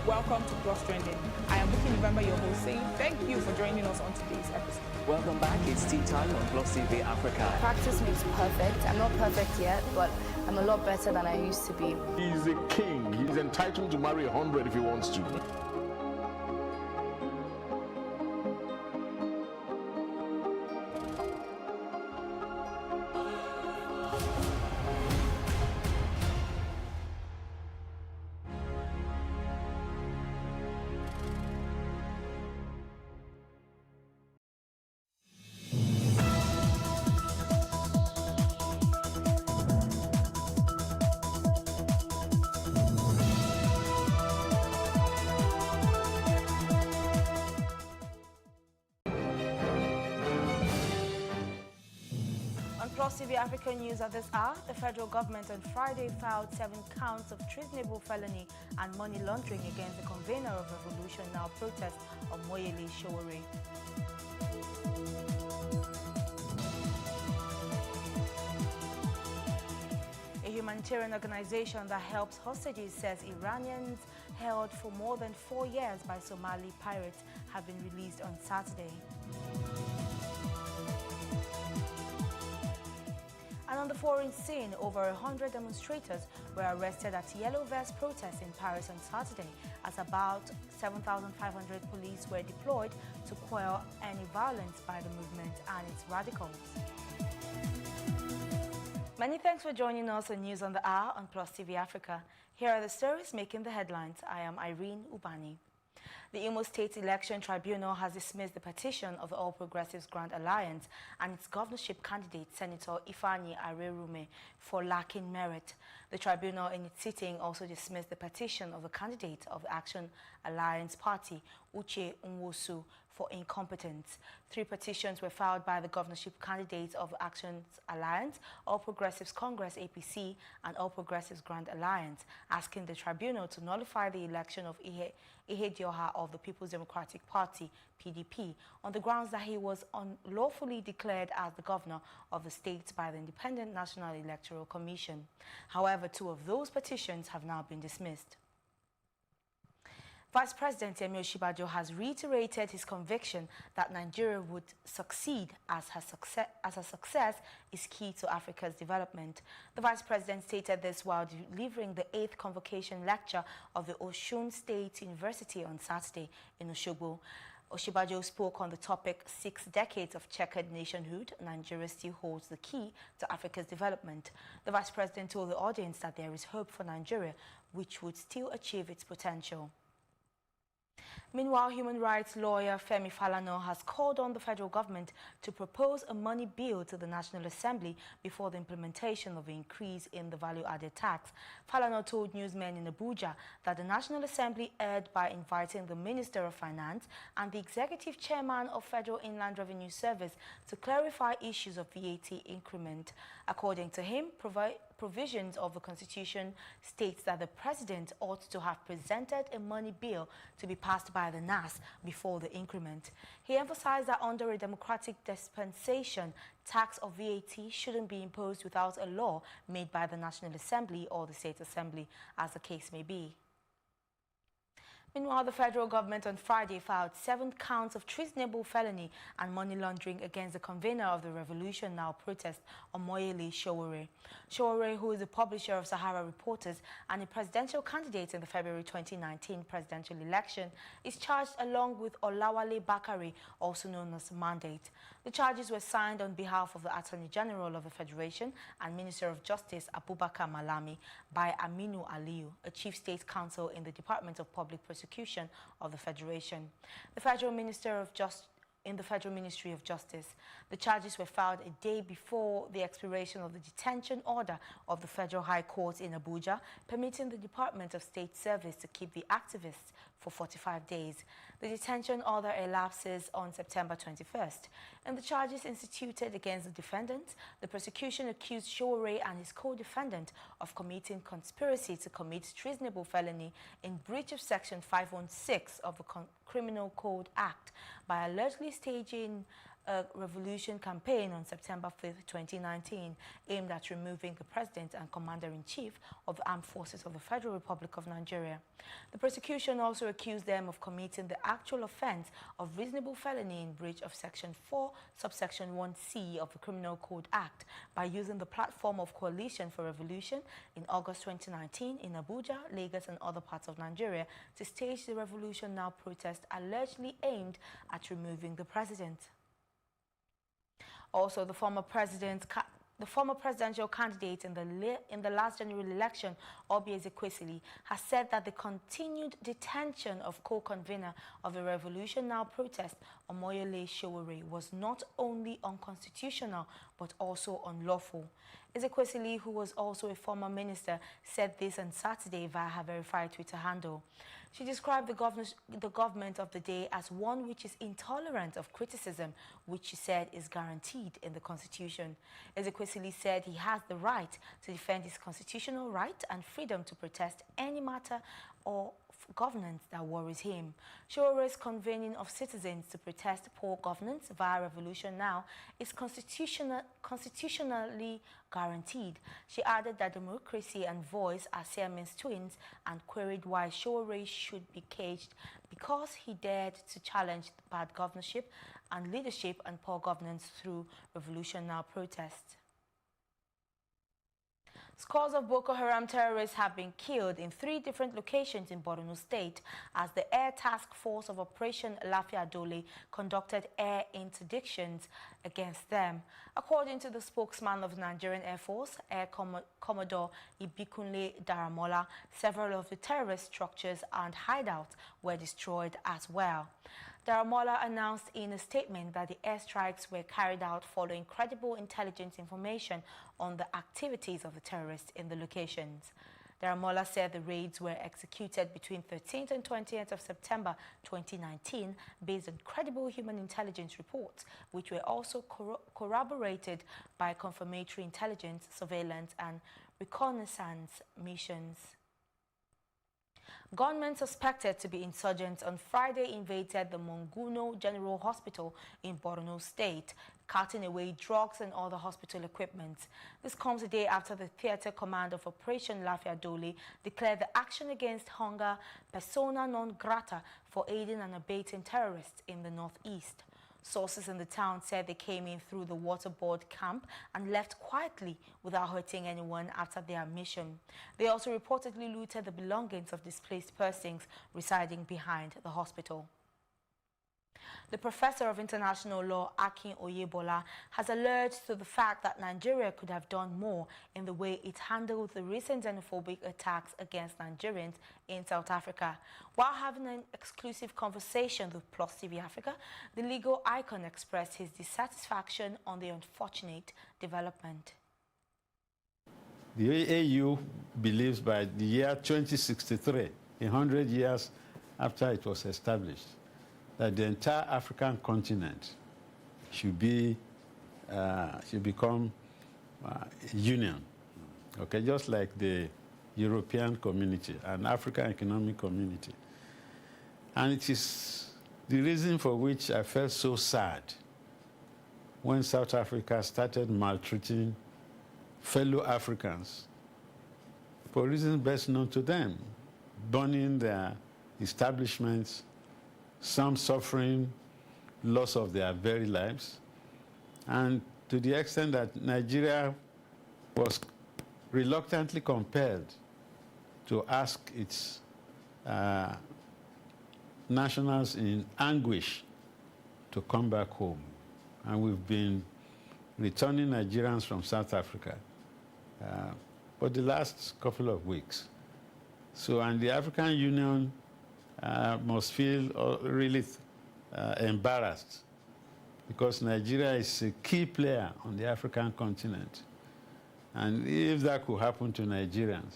Welcome to Plus Trending. I am Buki November, your host, saying thank you for joining us on today's episode. Welcome back. It's tea time on Plus TV Africa. Practice makes perfect. I'm not perfect yet, but I'm a lot better than I used to be. He's a king. He's entitled to marry 100 if he wants to. Plus TV African News at this hour, the federal government on Friday filed 7 counts of treasonable felony and money laundering against the convener of Revolution Now protest on Moyele Showore. A humanitarian organization that helps hostages says Iranians held for more than 4 years by Somali pirates have been released on Saturday. And on the foreign scene, over 100 demonstrators were arrested at Yellow Vest protests in Paris on Saturday, as about 7,500 police were deployed to quell any violence by the movement and its radicals. Many thanks for joining us on News on the Hour on Plus TV Africa. Here are the stories making the headlines. I am Irene Ubani. The Imo State Election Tribunal has dismissed the petition of the All Progressives Grand Alliance and its governorship candidate, Senator Ifeanyi Arerume, for lacking merit. The tribunal in its sitting also dismissed the petition of the candidate of the Action Alliance Party, Uche Nwosu, for incompetence. 3 petitions were filed by the governorship candidates of the Action Alliance, All Progressives Congress APC, and All Progressives Grand Alliance, asking the tribunal to nullify the election of Ihedioha of the People's Democratic Party, PDP, on the grounds that he was unlawfully declared as the governor of the state by the Independent National Electoral Commission. However, 2 of those petitions have now been dismissed. Vice President Yemi Osinbajo has reiterated his conviction that Nigeria would succeed as her success is key to Africa's development. The Vice President stated this while delivering the 8th convocation lecture of the Osun State University on Saturday in Osogbo. Osinbajo spoke on the topic 6 decades of checkered nationhood. Nigeria still holds the key to Africa's development. The Vice President told the audience that there is hope for Nigeria, which would still achieve its potential. Meanwhile, human rights lawyer Femi Falana has called on the federal government to propose a money bill to the National Assembly before the implementation of an increase in the value-added tax. Falana told newsmen in Abuja that the National Assembly erred by inviting the Minister of Finance and the Executive Chairman of Federal Inland Revenue Service to clarify issues of VAT increment. According to him, provisions of the Constitution states that the President ought to have presented a money bill to be passed by the NAS before the increment. He emphasized that under a democratic dispensation, tax of VAT shouldn't be imposed without a law made by the National Assembly or the State Assembly, as the case may be. Meanwhile, the federal government on Friday filed 7 counts of treasonable felony and money laundering against the convener of the Revolution Now protest, Omoyele Showore. Showore, who is the publisher of Sahara Reporters and a presidential candidate in the February 2019 presidential election, is charged along with Olawale Bakare, also known as Mandate. The charges were signed on behalf of the Attorney General of the Federation and Minister of Justice, Abubakar Malami, by Aminu Aliyu, a chief state counsel in the Department of Public Prosecution of the Federation. In the Federal Ministry of Justice. The charges were filed a day before the expiration of the detention order of the Federal High Court in Abuja, permitting the Department of State Service to keep the activists for 45 days. The detention order elapses on September 21st. In the charges instituted against the defendant, the prosecution accused Showore and his co-defendant of committing conspiracy to commit treasonable felony in breach of Section 516 of the Criminal Code Act by allegedly staging a revolution campaign on September 5th, 2019, aimed at removing the President and Commander-in-Chief of the Armed Forces of the Federal Republic of Nigeria. The prosecution also accused them of committing the actual offense of reasonable felony in breach of Section 4, subsection 1C of the Criminal Code Act by using the platform of Coalition for Revolution in August 2019 in Abuja, Lagos and other parts of Nigeria to stage the Revolution Now protest allegedly aimed at removing the President. Also, the former presidential candidate in the last general election, Obi Ezekwesili, has said that the continued detention of co-convener of the Revolution Now protest, Omoyele Showore, was not only unconstitutional but also unlawful. Ezekwesili, who was also a former minister, said this on Saturday via her verified Twitter handle. She described the government of the day as one which is intolerant of criticism, which she said is guaranteed in the Constitution. Ezekwesili said he has the right to defend his constitutional right and freedom to protest any matter or governance that worries him. Showere's convening of citizens to protest poor governance via revolution now is constitutionally guaranteed. She added that democracy and voice are Siamese twins and queried why Showere should be caged because he dared to challenge bad governorship and leadership and poor governance through revolution now protest. Scores of Boko Haram terrorists have been killed in 3 different locations in Borno State as the Air Task Force of Operation Lafia Dole conducted air interdictions against them. According to the spokesman of the Nigerian Air Force, Air Commodore Ibikunle Daramola, several of the terrorist structures and hideouts were destroyed as well. Daramola announced in a statement that the airstrikes were carried out following credible intelligence information on the activities of the terrorists in the locations. Daramola said the raids were executed between 13th and 20th of September 2019 based on credible human intelligence reports, which were also corroborated by confirmatory intelligence, surveillance and reconnaissance missions. Gunmen suspected to be insurgents on Friday invaded the Monguno General Hospital in Borno State, carting away drugs and other hospital equipment. This comes a day after the Theatre Command of Operation Lafia Dole declared the action against hunger persona non grata for aiding and abating terrorists in the northeast. Sources in the town said they came in through the waterboard camp and left quietly without hurting anyone after their mission. They also reportedly looted the belongings of displaced persons residing behind the hospital. The professor of international law, Akin Oyebola, has alerted to the fact that Nigeria could have done more in the way it handled the recent xenophobic attacks against Nigerians in South Africa. While having an exclusive conversation with Plus TV Africa, the legal icon expressed his dissatisfaction on the unfortunate development. The AU believes by the year 2063, 100 years after it was established, that the entire African continent should become a union, okay, just like the European community and African Economic Community. And it is the reason for which I felt so sad when South Africa started maltreating fellow Africans for reasons best known to them, burning their establishments, some suffering loss of their very lives, and to the extent that Nigeria was reluctantly compelled to ask its nationals in anguish to come back home. And we've been returning Nigerians from South Africa for the last couple of weeks. So, and the African Union must feel really embarrassed because Nigeria is a key player on the African continent. And if that could happen to Nigerians,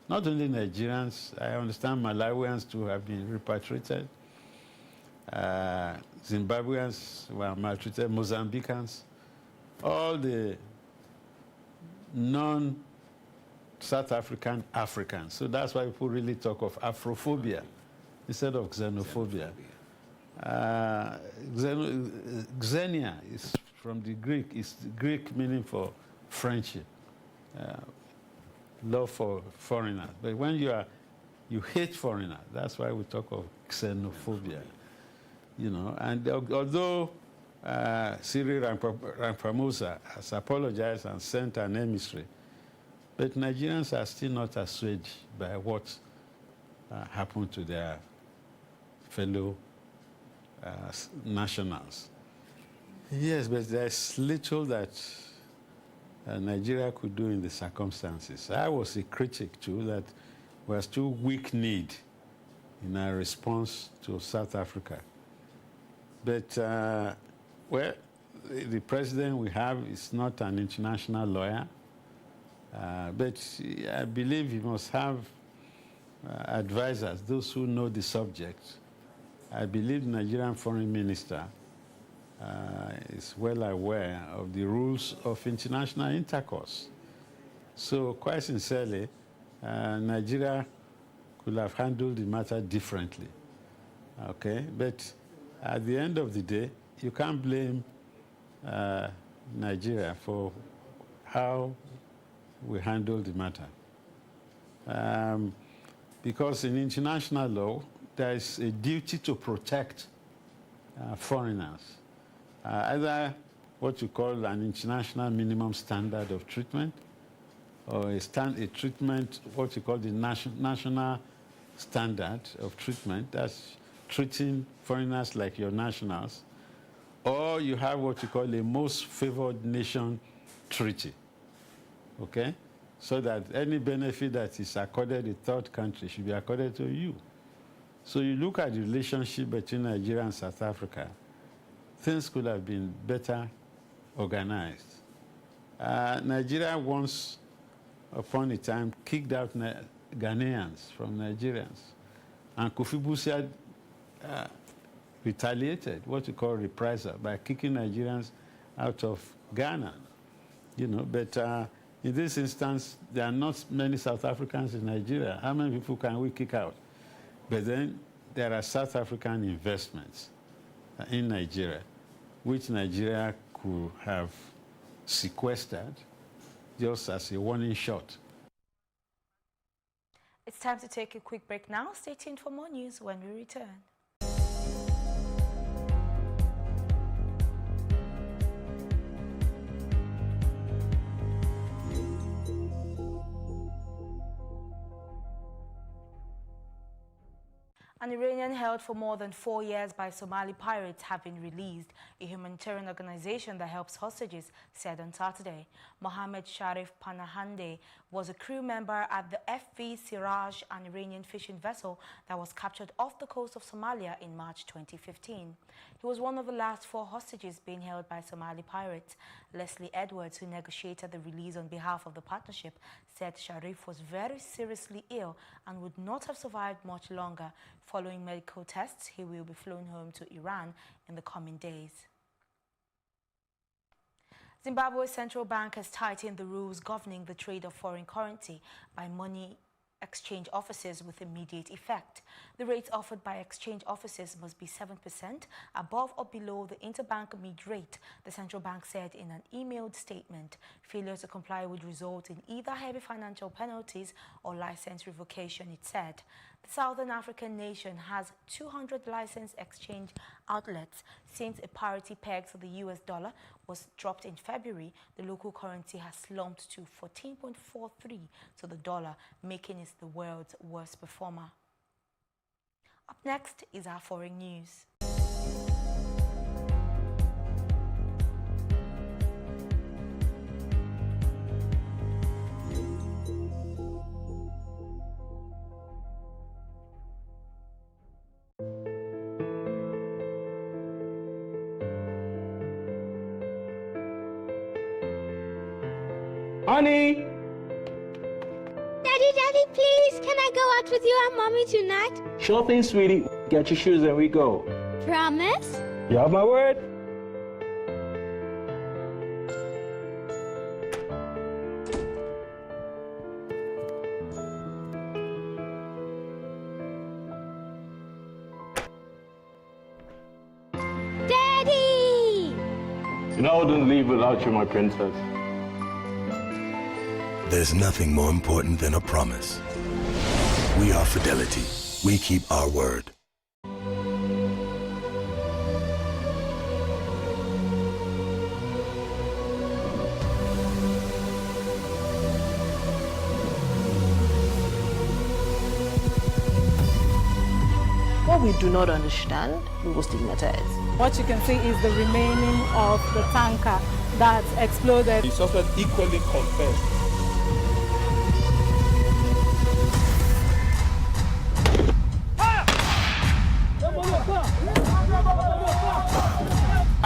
not only Nigerians, I understand Malawians too have been repatriated, Zimbabweans were maltreated, Mozambicans, all the non-South African Africans. So that's why people really talk of Afrophobia instead of xenophobia. Xenia is from the Greek, it's the Greek meaning for friendship, love for foreigners. But when you hate foreigners, that's why we talk of xenophobia. You know, and although Cyril Ramaphosa has apologized and sent an emissary, but Nigerians are still not assuaged by what happened to their fellow nationals. Yes, but there's little that Nigeria could do in the circumstances. I was a critic too, that we're still weak-kneed in our response to South Africa. But, well, the president we have is not an international lawyer. But I believe you must have advisors, those who know the subject. I believe the Nigerian foreign minister is well aware of the rules of international intercourse. So quite sincerely, Nigeria could have handled the matter differently. Okay, but at the end of the day, you can't blame Nigeria for how we handle the matter. Because in international law, there is a duty to protect foreigners. Either what you call an international minimum standard of treatment, or a treatment, what you call the national standard of treatment, that's treating foreigners like your nationals, or you have what you call a most favored nation treaty, okay? So that any benefit that is accorded a third country should be accorded to you. So you look at the relationship between Nigeria and South Africa, things could have been better organized. Nigeria once upon a time kicked out Ghanaians from Nigerians. And Kofi Busia retaliated, what you call reprisal, by kicking Nigerians out of Ghana. You know, but in this instance, there are not many South Africans in Nigeria. How many people can we kick out? But then there are South African investments in Nigeria, which Nigeria could have sequestered just as a warning shot. It's time to take a quick break now. Stay tuned for more news when we return. An Iranian held for more than 4 years by Somali pirates have been released, a humanitarian organization that helps hostages said on Saturday. Mohammed Sharif Panahande was a crew member at the FV Siraj, an Iranian fishing vessel that was captured off the coast of Somalia in March 2015. He was one of the last 4 hostages being held by Somali pirates. Leslie Edwards, who negotiated the release on behalf of the partnership, said Sharif was very seriously ill and would not have survived much longer. Following medical tests, he will be flown home to Iran in the coming days. Zimbabwe's central bank has tightened the rules governing the trade of foreign currency by money exchange offices with immediate effect. The rates offered by exchange offices must be 7% above or below the interbank mid-rate, the central bank said in an emailed statement. Failure to comply would result in either heavy financial penalties or license revocation, it said. The Southern African nation has 200 licensed exchange outlets. Since a parity peg to the US dollar was dropped in February, the local currency has slumped to 14.43 to the dollar, making it the world's worst performer. Up next is our foreign news. Honey! Daddy, please, can I go out with you and Mommy tonight? Sure thing, sweetie. Get your shoes and we go. Promise? You have my word? Daddy! You know I wouldn't leave without you, my princess. There's nothing more important than a promise. We are Fidelity. We keep our word. What we do not understand, we will stigmatize. What you can see is the remaining of the tanker that exploded. The suspect equally confessed.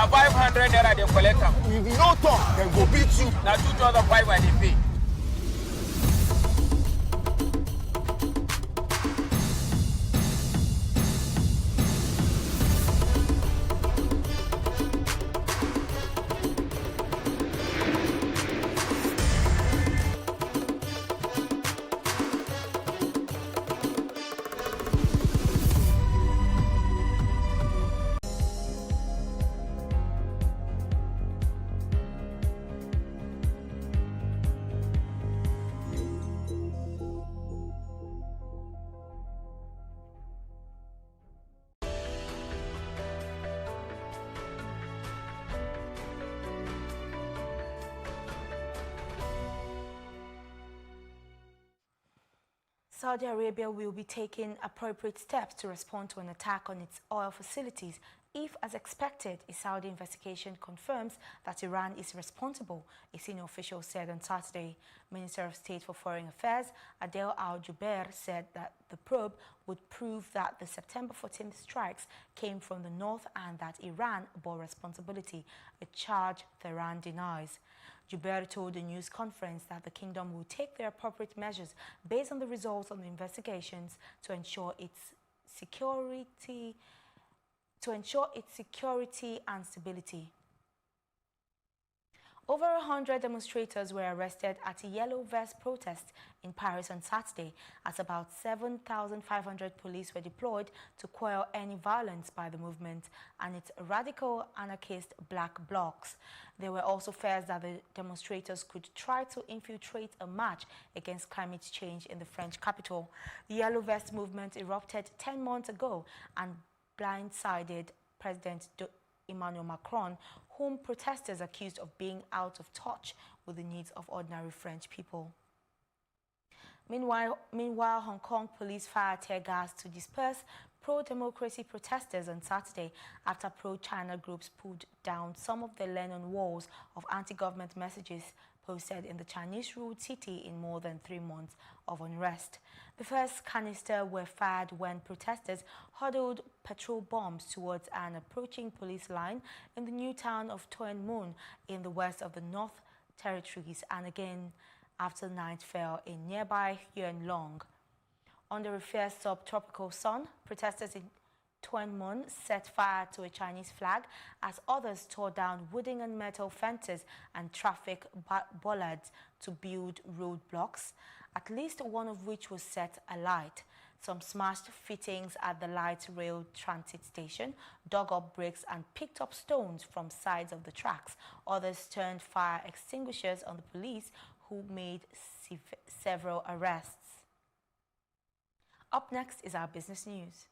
A 500 naira they collect them. If you no talk, then go beat you. Now 2,500 they pay. Saudi Arabia will be taking appropriate steps to respond to an attack on its oil facilities if, as expected, a Saudi investigation confirms that Iran is responsible, a senior official said on Saturday. Minister of State for Foreign Affairs, Adel Al-Jubeir, said that the probe would prove that the September 14th strikes came from the north and that Iran bore responsibility, a charge Tehran denies. Jubeir told a news conference that the kingdom will take the appropriate measures based on the results of the investigations to ensure its security and stability. Over 100 demonstrators were arrested at a yellow vest protest in Paris on Saturday, as about 7,500 police were deployed to quell any violence by the movement and its radical anarchist black blocs. There were also fears that the demonstrators could try to infiltrate a march against climate change in the French capital. The yellow vest movement erupted 10 months ago and blindsided President Emmanuel Macron, whom protesters accused of being out of touch with the needs of ordinary French people. Meanwhile, Hong Kong police fired tear gas to disperse pro-democracy protesters on Saturday after pro-China groups pulled down some of the Lenin walls of anti-government messages posted in the Chinese-ruled city in more than 3 months of unrest. The first canister were fired when protesters hurled petrol bombs towards an approaching police line in the new town of Tuen Mun in the west of the North Territories, and again after night fell in nearby Yuen Long. Under a fierce subtropical sun, protesters in Tuen Mun set fire to a Chinese flag as others tore down wooden and metal fences and traffic bollards to build roadblocks, at least one of which was set alight. Some smashed fittings at the light rail transit station, dug up bricks and picked up stones from sides of the tracks. Others turned fire extinguishers on the police, who made several arrests. Up next is our business news.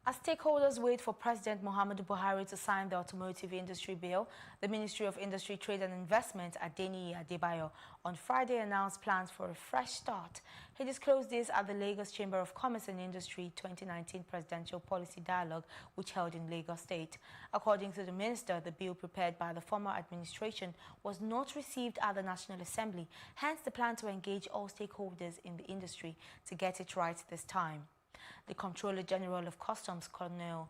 As stakeholders wait for President Muhammadu Buhari to sign the automotive industry bill, the Ministry of Industry, Trade and Investment, Adeniyi Adebayo, on Friday announced plans for a fresh start. He disclosed this at the Lagos Chamber of Commerce and Industry 2019 Presidential Policy Dialogue, which held in Lagos State. According to the minister, the bill prepared by the former administration was not received at the National Assembly, hence the plan to engage all stakeholders in the industry to get it right this time. The Comptroller General of Customs, Colonel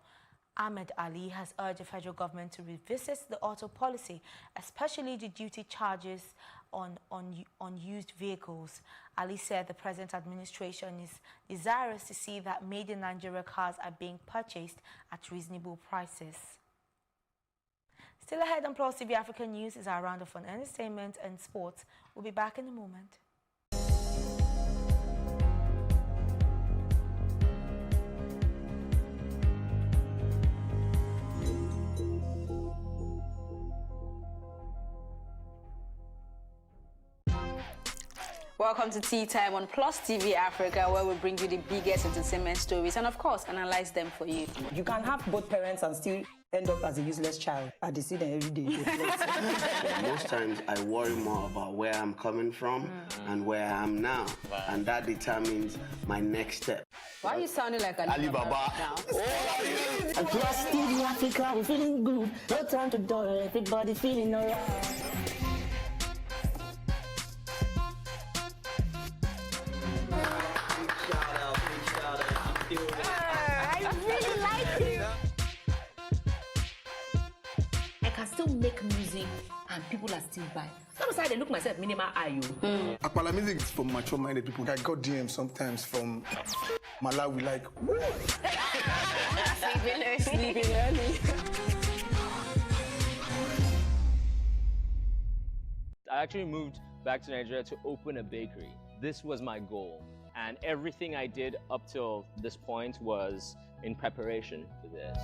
Ahmed Ali, has urged the federal government to revisit the auto policy, especially the duty charges on used vehicles. Ali said the present administration is desirous to see that made in Nigeria cars are being purchased at reasonable prices. Still ahead on Plus TV Africa News is our roundup on entertainment and sports. We'll be back in a moment. Welcome to Tea Time on Plus TV Africa, where we bring you the biggest entertainment stories and, of course, analyze them for you. You can have both parents and still end up as a useless child. I see them every day. Most times I worry more about where I'm coming from and where I am now, and that determines my next step. Why are you sounding like Alibaba now? And Plus TV Africa, we're feeling good. No time to dull, everybody feeling alright. Still make music and people are still buying. Sometimes I look myself minimal IU. Akpala music is for mature-minded people. I got DMs sometimes from Malawi, like, sleeping early. I actually moved back to Nigeria to open a bakery. This was my goal, and everything I did up till this point was in preparation for this.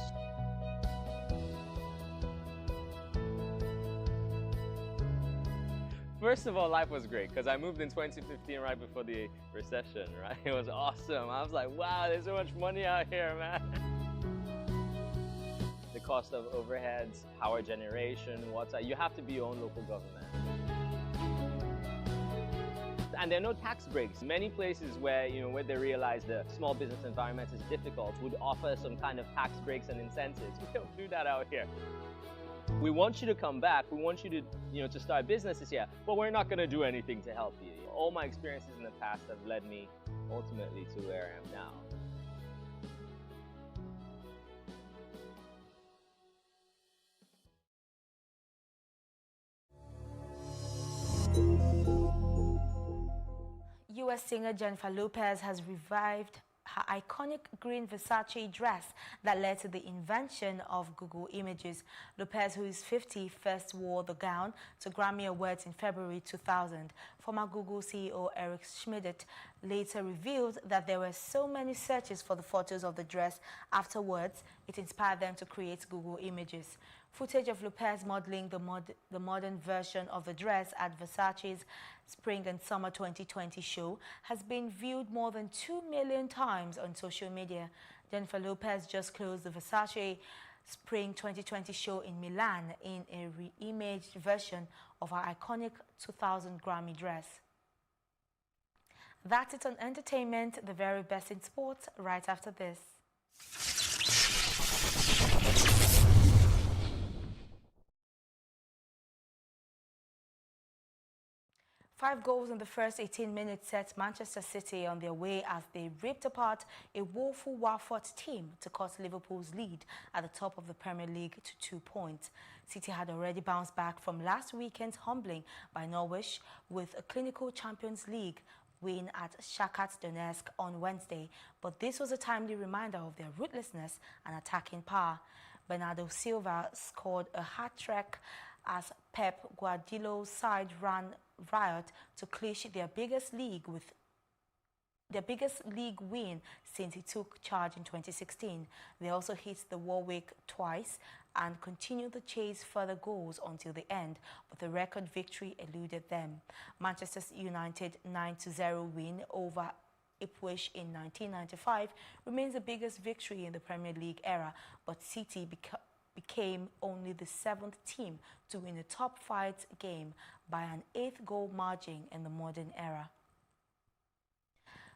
First of all, life was great because I moved in 2015 right before the recession, right? It was awesome. I was like, wow, there's so much money out here, man. The cost of overheads, power generation, water. You have to be your own local government. And there are no tax breaks. Many places where, where they realize the small business environment is difficult would offer some kind of tax breaks and incentives. We don't do that out here. We want you to come back. We want you to, to start businesses here, but we're not going to do anything to help you. All my experiences in the past have led me ultimately to where I am now. U.S. singer Jennifer Lopez has revived her iconic green Versace dress that led to the invention of Google Images. Lopez, who is 50, first wore the gown to Grammy Awards in February 2000. Former Google CEO Eric Schmidt later revealed that there were so many searches for the photos of the dress afterwards, it inspired them to create Google Images. Footage of Lopez modeling the modern version of the dress at Versace's Spring and Summer 2020 show has been viewed more than 2 million times on social media. Jennifer Lopez just closed the Versace Spring 2020 show in Milan in a re-imaged version of her iconic 2000 Grammy dress. That's it on entertainment, the very best in sports, right after this. 5 goals in the first 18 minutes set Manchester City on their way as they ripped apart a woeful Watford team to cut Liverpool's lead at the top of the Premier League to 2 points. City had already bounced back from last weekend's humbling by Norwich with a clinical Champions League win at Shakhtar Donetsk on Wednesday, but this was a timely reminder of their ruthlessness and attacking power. Bernardo Silva scored a hat-trick as Pep Guardiola's side ran riot to clinch their biggest league win since he took charge in 2016. They also hit the Warwick twice and continued the chase further goals until the end, but the record victory eluded them. Manchester United 9-0 win over Ipswich in 1995 remains the biggest victory in the Premier League era, but City became only the 7th team to win a top 5 game by an 8th goal margin in the modern era.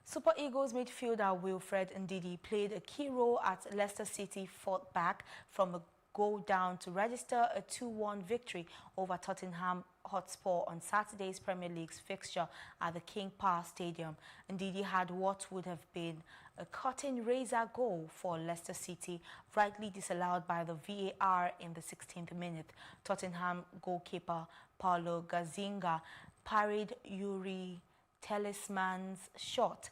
Super Eagles midfielder Wilfred Ndidi played a key role as Leicester City fought back from a goal down to register a 2-1 victory over Tottenham Hotspur on Saturday's Premier League's fixture at the King Power Stadium. Ndidi had what would have been a curtain raiser goal for Leicester City, rightly disallowed by the VAR in the 16th minute. Tottenham goalkeeper Paulo Gazzaniga parried Yuri Talisman's shot.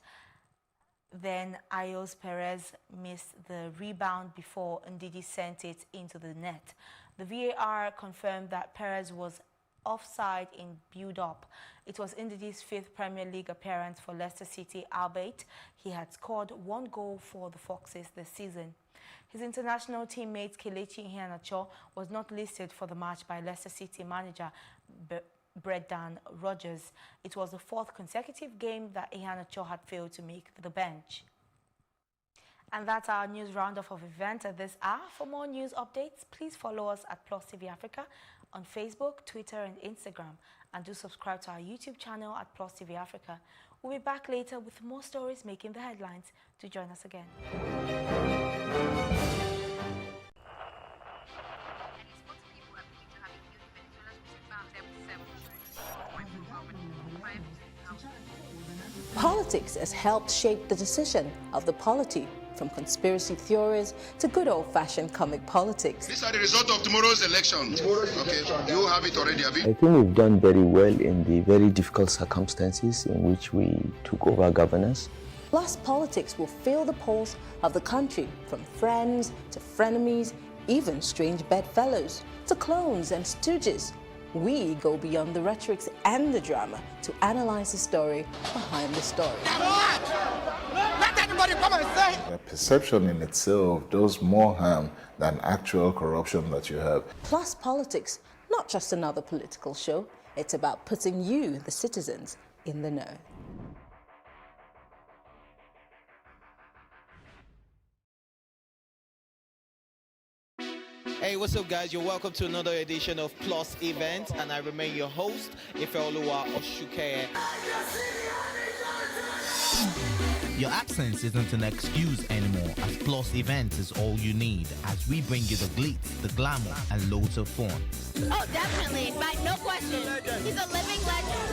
Then Ayos Perez missed the rebound before Ndidi sent it into the net. The VAR confirmed that Perez was offside in build-up. It was Ndidi's 5th Premier League appearance for Leicester City, albeit he had scored 1 goal for the Foxes this season. His international teammate Kelechi Iheanacho was not listed for the match by Leicester City manager Brendan Rodgers. It was the 4th consecutive game that Iheanacho had failed to make the bench. And that's our news roundup of events at this hour. For more news updates, please follow us at Plus TV Africa on Facebook, Twitter and Instagram, and do subscribe to our YouTube channel at Plus TV Africa. We'll be back later with more stories making the headlines. Do join us again. Politics has helped shape the decision of the polity, from conspiracy theories to good old-fashioned comic politics. These are the results of tomorrow's election. Okay, you have it already, have you? I think we've done very well in the very difficult circumstances in which we took over governance. Plus, politics will fill the polls of the country, from friends to frenemies, even strange bedfellows, to clones and stooges. We go beyond the rhetorics and the drama to analyze the story behind the story. Let everybody come and say! The perception in itself does more harm than actual corruption that you have. Plus Politics, not just another political show. It's about putting you, the citizens, in the know. what's up, guys? You're welcome to another edition of Plus Event, and I remain your host, Ifeoluwa Oshukeye. Your absence isn't an excuse anymore, as Plus Event is all you need, as we bring you the glitz, the glamour, and loads of fun. Oh, definitely. Like, no question. He's a living legend.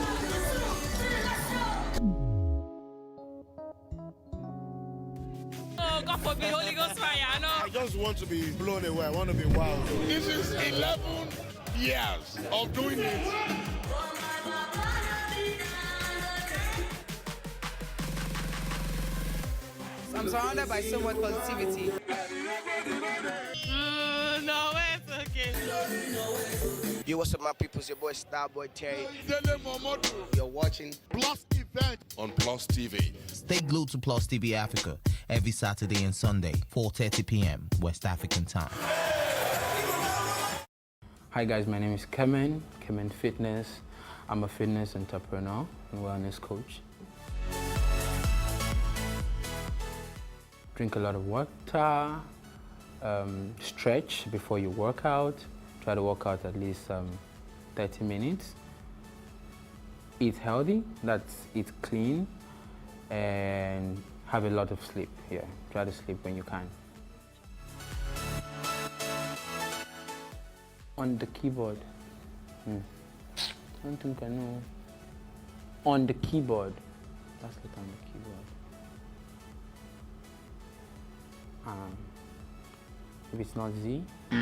Oh, God forbid, Holy Ghost fire, I know. I just want to be blown away. I want to be wild. This is 11 years of doing it. I'm surrounded by so much positivity. No, it's okay. Yo, what's up, my people? It's your boy Starboy Terry. You're watching Plus Event on Plus TV. Stay glued to Plus TV Africa every Saturday and Sunday, 4:30 p.m. West African time. Hi guys, my name is Kemen Fitness. I'm a fitness entrepreneur and wellness coach. Drink a lot of water, stretch before you work out. Try to work out at least 30 minutes. Eat healthy, that's eat clean, and have a lot of sleep. Yeah, try to sleep when you can. On the keyboard. I don't think I know. On the keyboard. That's it, on the keyboard. If it's not Z, I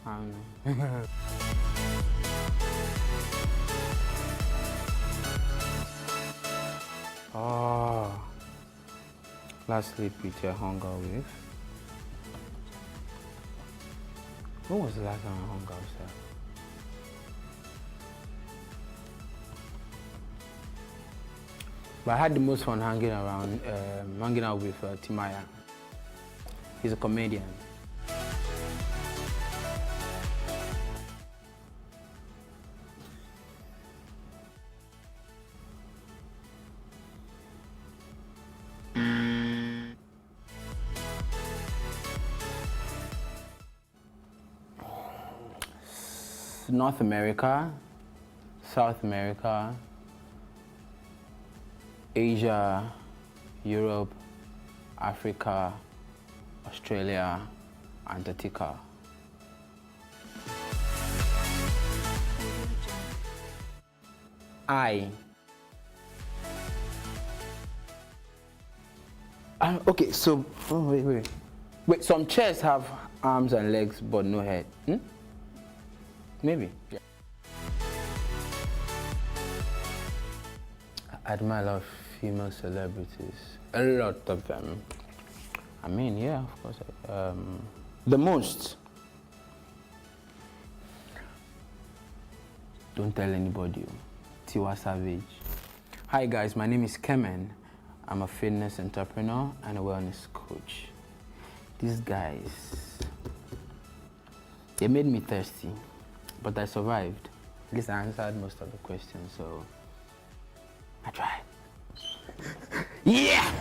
don't know. Oh, last sleep with your hunger with. When was the last time I hung out, sir? But I had the most fun hanging out with Timaya. He's a comedian. North America, South America, Asia, Europe, Africa, Australia, Antarctica. Okay, so wait. Some chairs have arms and legs but no head. Maybe. Yeah. I admire a lot of female celebrities. A lot of them. I mean, yeah, of course. The most. Don't tell anybody. Tiwa Savage. Hi guys, my name is Kemen. I'm a fitness entrepreneur and a wellness coach. These guys, they made me thirsty, but I survived. At least I answered most of the questions, so I tried. Yeah!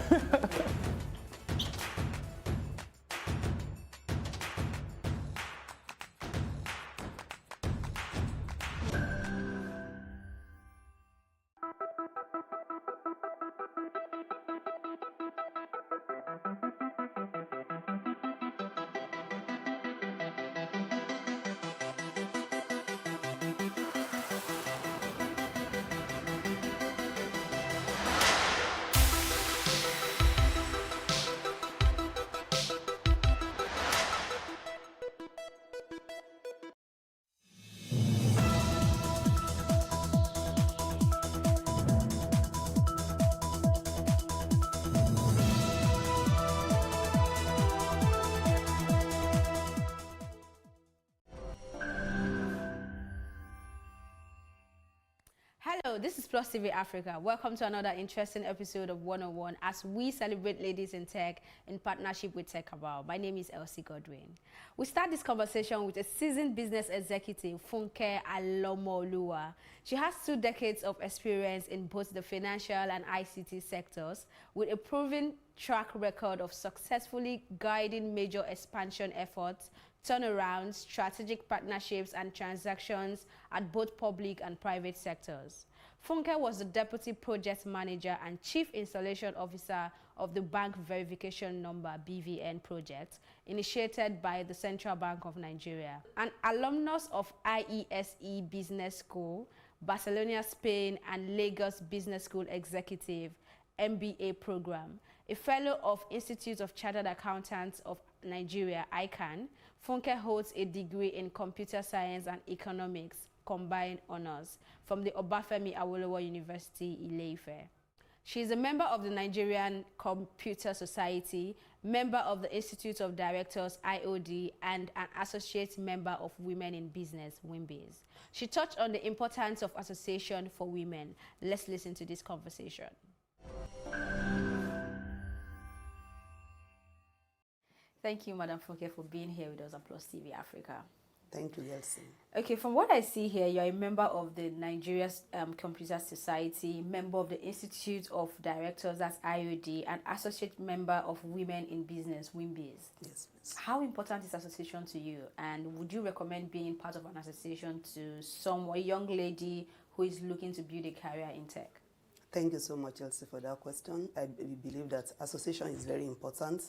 Hello, this is Plus TV Africa. Welcome to another interesting episode of 101 as we celebrate ladies in tech in partnership with Tech Cabal. My name is Elsie Godwin. We start this conversation with a seasoned business executive, Funke Alomoluwa. She has 2 decades of experience in both the financial and ICT sectors with a proven track record of successfully guiding major expansion efforts turnarounds, strategic partnerships, and transactions at both public and private sectors. Funke was the Deputy Project Manager and Chief Installation Officer of the Bank Verification Number (BVN) project, initiated by the Central Bank of Nigeria. An alumnus of IESE Business School, Barcelona, Spain, and Lagos Business School Executive MBA program, a fellow of Institute of Chartered Accountants of Nigeria (ICANN), Funke holds a degree in Computer Science and Economics combined honors from the Obafemi Awolowo University, Ile-Ife. She is a member of the Nigerian Computer Society, member of the Institute of Directors (IOD), and an associate member of Women in Business (WIMBIZ). She touched on the importance of association for women. Let's listen to this conversation. Thank you, Madam Funke, for being here with us on Plus TV Africa. Thank you, Elsie. Okay, from what I see here, you're a member of the Nigeria Computer Society, member of the Institute of Directors, that's IOD, and associate member of Women in Business, WIMBIZ. Yes, please. How important is association to you? And would you recommend being part of an association to a young lady who is looking to build a career in tech? Thank you so much, Elsie, for that question. I believe that association is very important.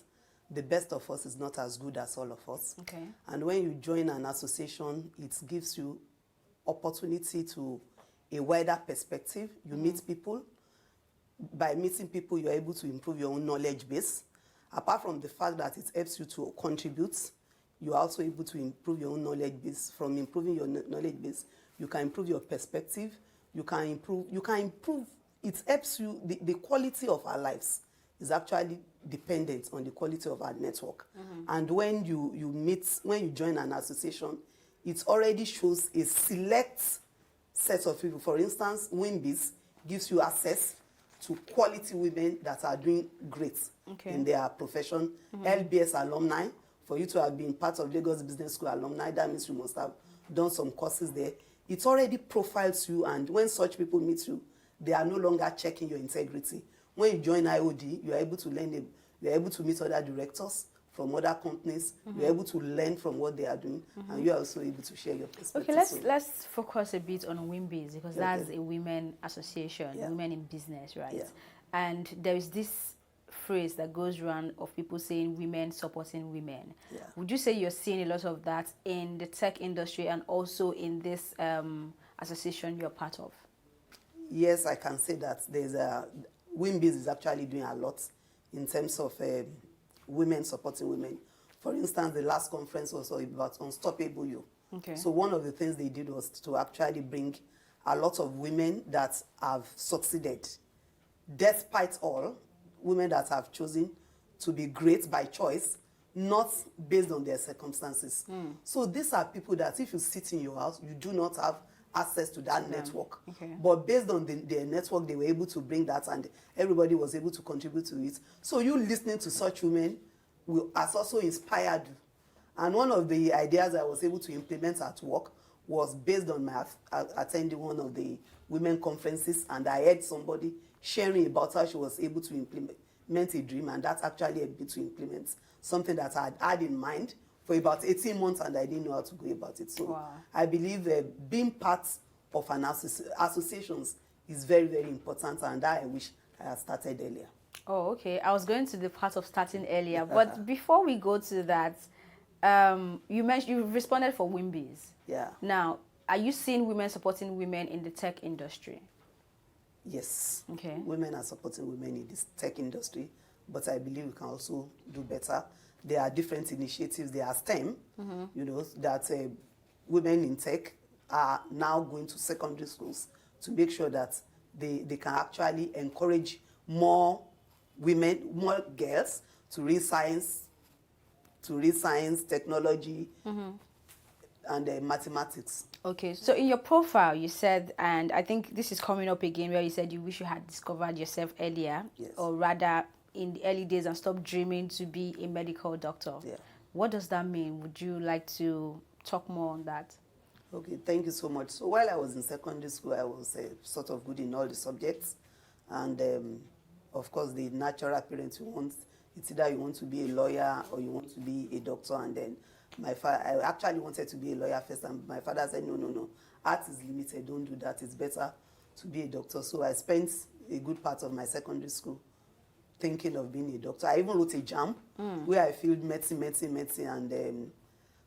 The best of us is not as good as all of us. Okay. And when you join an association, it gives you opportunity to a wider perspective. You meet people. By meeting people, you're able to improve your own knowledge base. Apart from the fact that it helps you to contribute, you're also able to improve your own knowledge base. From improving your knowledge base, you can improve your perspective. You can improve, it helps you, the quality of our lives is actually dependent on the quality of our network. And when when you join an association, it already shows a select set of people. For instance, WIMBIZ gives you access to quality women that are doing great in their profession. LBS alumni, for you to have been part of Lagos Business School alumni, that means you must have done some courses there. It already profiles you, and when such people meet you, they are no longer checking your integrity. When you join IOD, you are able to learn, you are able to meet other directors from other companies. You're able to learn from what they are doing, and you are also able to share your perspective. Okay, let's focus a bit on WIMBIZ, because that's a women association, women in business, right? Yeah. And there is this phrase that goes around of people saying women supporting women. Yeah. Would you say you're seeing a lot of that in the tech industry and also in this association you're part of? Yes, I can say that WIMBIZ is actually doing a lot in terms of women supporting women. For instance, the last conference was about Unstoppable You. Okay. So one of the things they did was to actually bring a lot of women that have succeeded. Despite all, women that have chosen to be great by choice, not based on their circumstances. So these are people that if you sit in your house, you do not have access to that network. Okay. But based on their network, they were able to bring that, and everybody was able to contribute to it. So you listening to such women has also inspired you. And one of the ideas I was able to implement at work was based on my attending one of the women conferences, and I heard somebody sharing about how she was able to implement a dream, and that actually helped me to implement something that I had in mind for about 18 months, and I didn't know how to go about it. So I believe being part of an associations is very, very important, and I wish I had started earlier. Oh, okay. I was going to the part of starting earlier, but before we go to that, you mentioned you responded for WIMBIZ. Yeah. Now, are you seeing women supporting women in the tech industry? Yes. Okay. Women are supporting women in this tech industry, but I believe we can also do better. There are different initiatives. There are STEM, you know, that women in tech are now going to secondary schools to make sure that they can actually encourage more women, more girls to read science, technology, and mathematics. Okay, so in your profile, you said, and I think this is coming up again, where you said you wish you had discovered yourself earlier, or rather in the early days, and stopped dreaming to be a medical doctor. Yeah. What does that mean? Would you like to talk more on that? Okay, thank you so much. So while I was in secondary school, I was sort of good in all the subjects. And of course, the natural parents you want, it's either you want to be a lawyer or you want to be a doctor. And then I actually wanted to be a lawyer first, and my father said, no, art is limited, don't do that, it's better to be a doctor. So I spent a good part of my secondary school thinking of being a doctor. I even wrote a JAMB where I filled medicine, and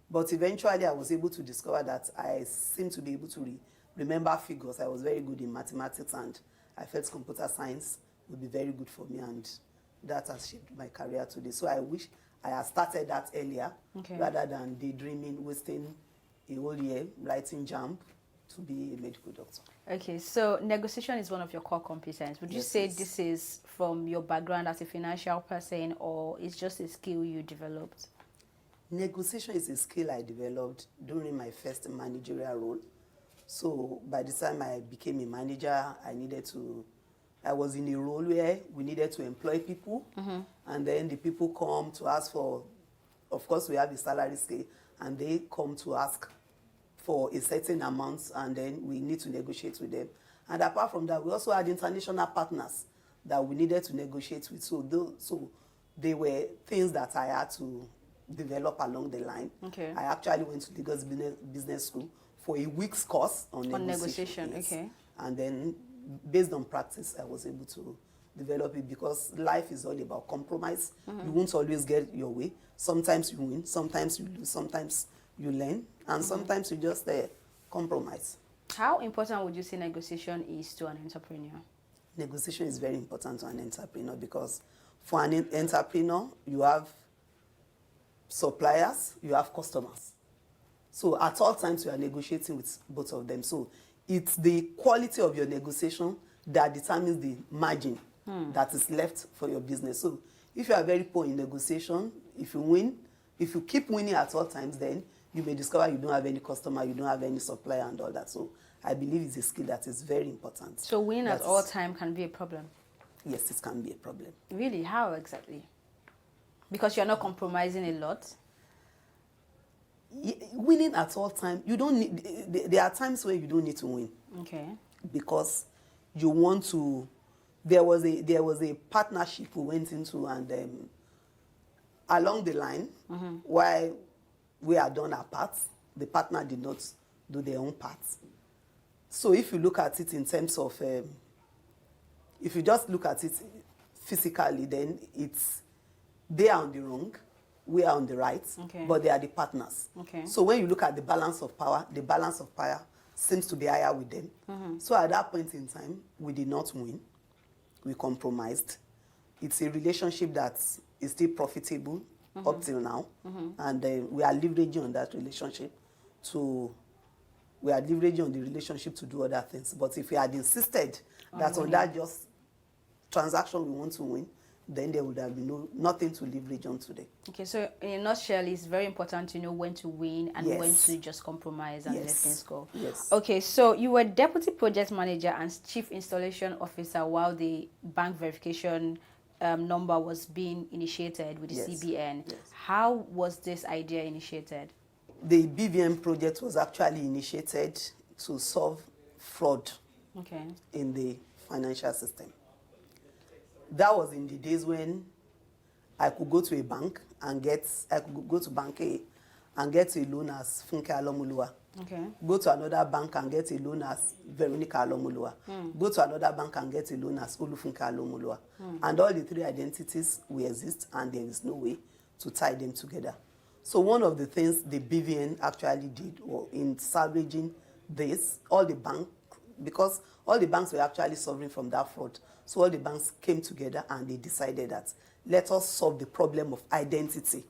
but eventually I was able to discover that I seemed to be able to remember figures. I was very good in mathematics, and I felt computer science would be very good for me, and that has shaped my career today. So I wish I had started that earlier rather than daydreaming, wasting a whole year writing JAMB to be a medical doctor. Okay, so negotiation is one of your core competencies. Would you say this is from your background as a financial person, or it's just a skill you developed? Negotiation is a skill I developed during my first managerial role. So by the time I became a manager, I was in a role where we needed to employ people, and then the people come to ask for, of course we have a salary scale, and they come to ask for a certain amount, and then we need to negotiate with them. And apart from that, we also had international partners that we needed to negotiate with. So they were things that I had to develop along the line. Okay. I actually went to Lagos Business School for a week's course on negotiation. Yes. Okay. And then, based on practice, I was able to develop it, because life is all about compromise. You won't always get your way. Sometimes you win, sometimes you lose, sometimes you learn, and sometimes you just compromise. How important would you say negotiation is to an entrepreneur? Negotiation is very important to an entrepreneur, because for an entrepreneur, you have suppliers, you have customers. So at all times, you are negotiating with both of them. So it's the quality of your negotiation that determines the margin that is left for your business. So if you are very poor in negotiation, if you keep winning at all times, then you may discover you don't have any customer, you don't have any supplier and all that. So I believe it's a skill that is very important. So winning at all time can be a problem? Yes, it can be a problem. Really? How exactly? Because you're not compromising a lot? Winning at all time, you don't need, there are times where you don't need to win. Okay. Because you want to, there was a partnership we went into, and along the line, while we had done our part, the partner did not do their own part. So if you look at it in terms of, if you just look at it physically, then they are on the wrong, we are on the right, but they are the partners. Okay. So when you look at the balance of power seems to be higher with them. So at that point in time, we did not win. We compromised. It's a relationship that is still profitable up till now, and we are leveraging on that relationship to do other things. But if we had insisted that on that just transaction we want to win, then there would have been nothing to leverage on today. Okay, so in a nutshell, it's very important to know when to win and when to just compromise and let things go. Yes. Okay, so you were Deputy Project Manager and Chief Installation Officer while the bank verification number was being initiated with the CBN. Yes. How was this idea initiated? The BVN project was actually initiated to solve fraud in the financial system. That was in the days when I could go to a bank and go to Bank A and get a loan as Funke Alomoluwa. Okay. Go to another bank and get a loan as Veronica Alomoluwa. Go to another bank and get a loan as Olufunke Alomoluwa. And all the three identities will exist, and there is no way to tie them together. So one of the things the BVN actually did in salvaging this, because all the banks were actually suffering from that fraud. So all the banks came together and they decided that let us solve the problem of identity.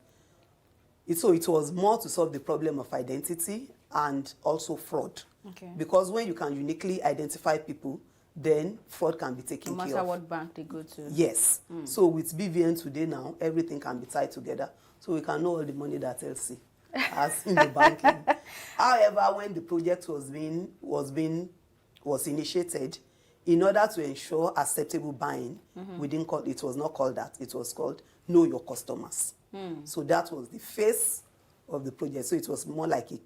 So it was more to solve the problem of identity and also fraud. Okay. Because when you can uniquely identify people, then fraud can be taken care of. No matter what bank they go to. Yes. So with BVN today now, everything can be tied together. So we can know all the money that LC has in the banking. However, when the project was initiated, in order to ensure acceptable buying, it was not called that. It was called Know Your Customers. So that was the face of the project. So it was more like a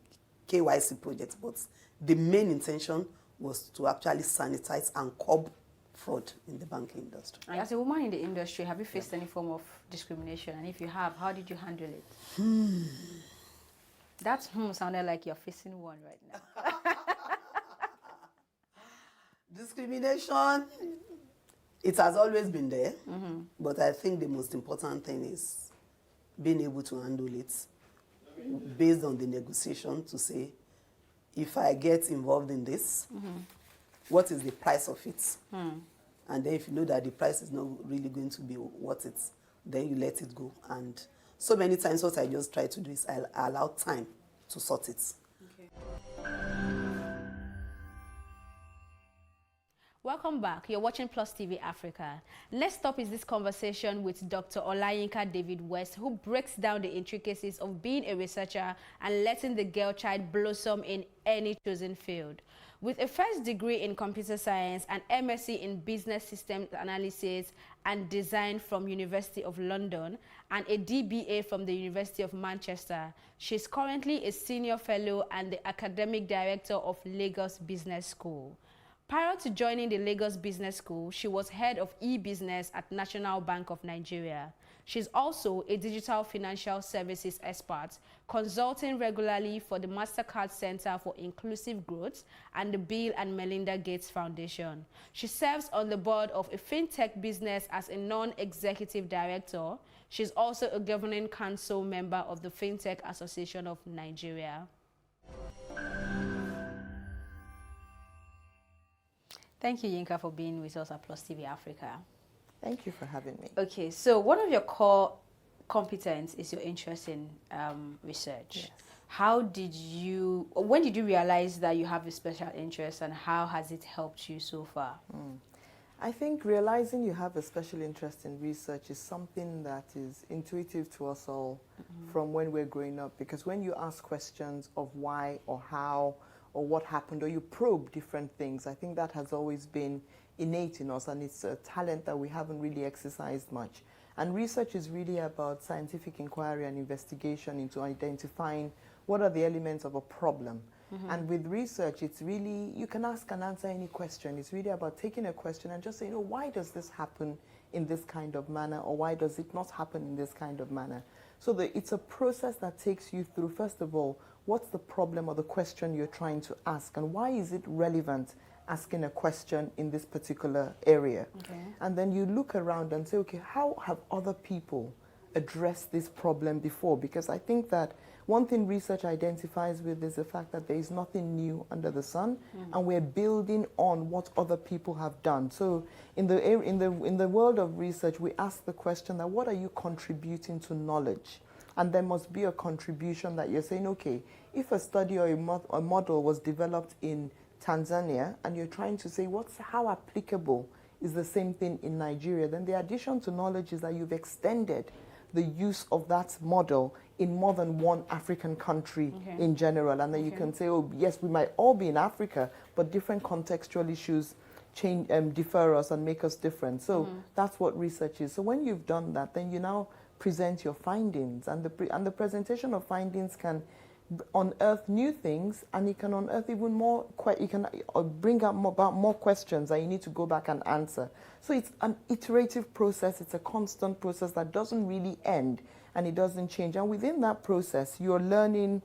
KYC project, but the main intention was to actually sanitize and curb fraud in the banking industry. As a woman in the industry, have you faced any form of discrimination? And if you have, how did you handle it? That sounded like you're facing one right now. Discrimination, it has always been there, but I think the most important thing is being able to handle it based on the negotiation to say, if I get involved in this, what is the price of it? And then if you know that the price is not really going to be worth it, then you let it go. And so many times what I just try to do is I allow time to sort it. Welcome back. You're watching Plus TV Africa. Next up is this conversation with Dr. Olayinka David West, who breaks down the intricacies of being a researcher and letting the girl child blossom in any chosen field. With a first degree in computer science and MSc in business systems analysis and design from University of London and a DBA from the University of Manchester, she's currently a senior fellow and the academic director of Lagos Business School. Prior to joining the Lagos Business School, she was head of e-business at National Bank of Nigeria. She's also a digital financial services expert, consulting regularly for the MasterCard Center for Inclusive Growth and the Bill and Melinda Gates Foundation. She serves on the board of a fintech business as a non-executive director. She's also a governing council member of the Fintech Association of Nigeria. Thank you, Yinka, for being with us at Plus TV Africa. Thank you for having me. Okay, so one of your core competence is your interest in research. Yes. When did you realize that you have a special interest, and how has it helped you so far? I think realizing you have a special interest in research is something that is intuitive to us all from when we're growing up, because when you ask questions of why or how or what happened, or you probe different things, I think that has always been innate in us, and it's a talent that we haven't really exercised much. And research is really about scientific inquiry and investigation into identifying what are the elements of a problem. And with research, it's really, you can ask and answer any question. It's really about taking a question and just saying, why does this happen in this kind of manner, or why does it not happen in this kind of manner? So it's a process that takes you through, first of all, what's the problem or the question you're trying to ask, and why is it relevant asking a question in this particular area? And then you look around and say, okay, how have other people addressed this problem before? Because I think that one thing research identifies with is the fact that there is nothing new under the sun, and we're building on what other people have done. So in the world of research, we ask the question that what are you contributing to knowledge? And there must be a contribution that you're saying, okay, if a study or a model was developed in Tanzania and you're trying to say how applicable is the same thing in Nigeria, then the addition to knowledge is that you've extended the use of that model in more than one African country in general. And then you can say, yes, we might all be in Africa, but different contextual issues differ us and make us different. So that's what research is. So when you've done that, then you now present your findings, and the presentation of findings can unearth new things, and it can unearth even more, you can bring up more questions that you need to go back and answer. So it's an iterative process, it's a constant process that doesn't really end, and it doesn't change. And within that process, you're learning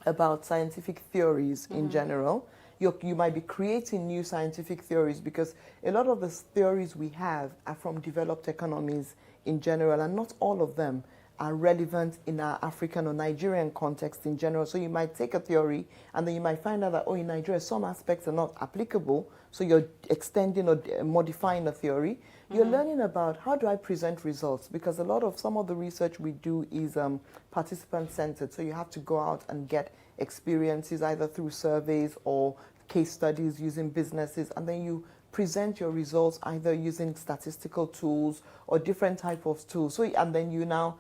about scientific theories in general. You might be creating new scientific theories, because a lot of the theories we have are from developed economies in general, and not all of them are relevant in our African or Nigerian context in general. So you might take a theory, and then you might find out that, in Nigeria, some aspects are not applicable, so you're extending or modifying a theory. You're learning about how do I present results, because some of the research we do is participant-centered, so you have to go out and get experiences either through surveys or case studies using businesses, and then you present your results either using statistical tools or different type of tools. So, and then you now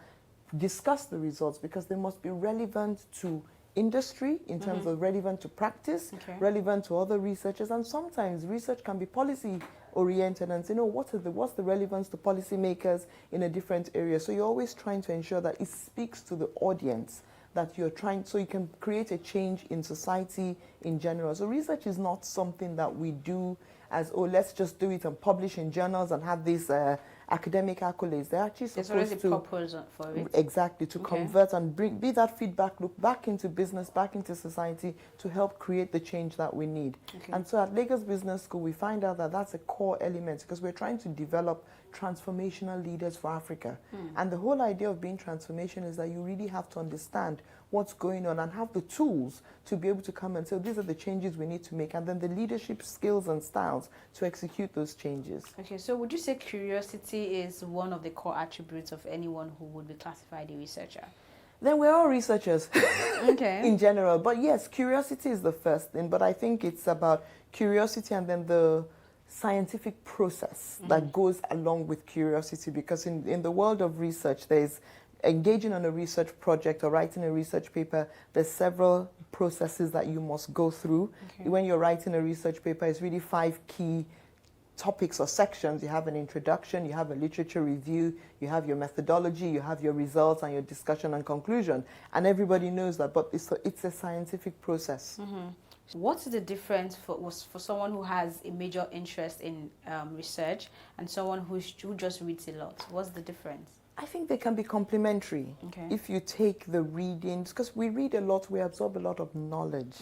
discuss the results, because they must be relevant to industry in terms of relevant to practice, relevant to other researchers, and sometimes research can be policy oriented and say, what's the relevance to policymakers in a different area. So you're always trying to ensure that it speaks to the audience that you're trying, so you can create a change in society in general. So research is not something that we do as, let's just do it and publish in journals and have this academic accolades. They're actually There's supposed always to... a purpose for it. Exactly, to Okay. convert and be that feedback loop back into business, back into society, to help create the change that we need. Okay. And so at Lagos Business School, we find out that that's a core element because we're trying to develop transformational leaders for Africa. And the whole idea of being transformation is that you really have to understand what's going on and have the tools to be able to come and say, these are the changes we need to make, and then the leadership skills and styles to execute those changes. Okay, so would you say curiosity is one of the core attributes of anyone who would be classified a researcher? Then we're all researchers Okay. in general. But yes, curiosity is the first thing. But I think it's about curiosity and then the scientific process that goes along with curiosity. Because in the world of research, there's engaging on a research project or writing a research paper, there's several processes that you must go through. Okay. When you're writing a research paper, it's really 5 key topics or sections. You have an introduction, you have a literature review, you have your methodology, you have your results and your discussion and conclusion. And everybody knows that, but it's a scientific process. What's the difference for someone who has a major interest in research and someone who just reads a lot? What's the difference? I think they can be complementary. Okay. If you take the readings, because we read a lot, we absorb a lot of knowledge.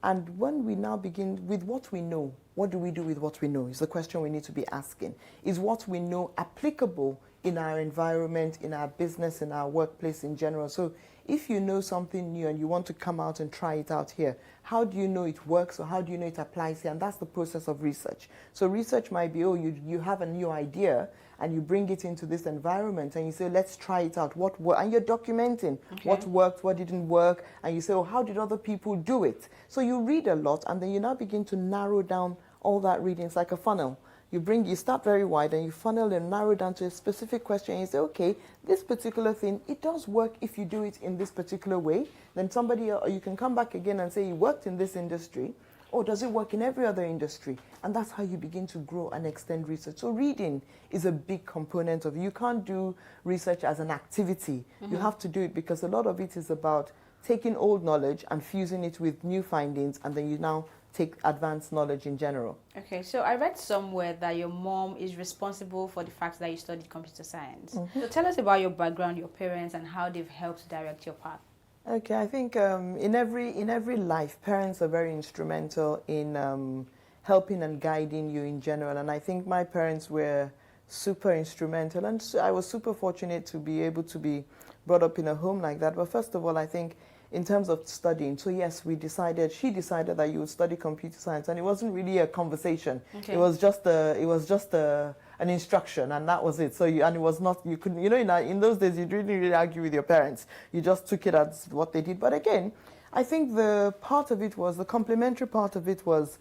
And when we now begin with what we know, what do we do with what we know is the question we need to be asking. Is what we know applicable in our environment, in our business, in our workplace in general? So if you know something new and you want to come out and try it out here, how do you know it works or how do you know it applies here? And that's the process of research. So research might be, oh, you have a new idea and you bring it into this environment and you say, let's try it out. And you're documenting what worked, what didn't work. And you say, oh, how did other people do it? So you read a lot and then you now begin to narrow down all that reading. It's like a funnel. You start very wide and you funnel and narrow down to a specific question and you say, okay, this particular thing, it does work if you do it in this particular way. Then you can come back again and say, you worked in this industry, or does it work in every other industry? And that's how you begin to grow and extend research. So reading is a big component of it. You can't do research as an activity. You have to do it because a lot of it is about taking old knowledge and fusing it with new findings, and then you now take advanced knowledge in general. Okay, so I read somewhere that your mom is responsible for the fact that you studied computer science. So tell us about your background, your parents, and how they've helped direct your path. Okay, I think in every life, parents are very instrumental in helping and guiding you in general. And I think my parents were super instrumental, and so I was super fortunate to be able to be brought up in a home like that. But first of all, I think in terms of studying, so yes, she decided that you would study computer science, and it wasn't really a conversation. Okay. It was just an instruction, and that was it. So and it was not, you couldn't, in those days you didn't really argue with your parents. You just took it as what they did. But again, I think the complementary part of it was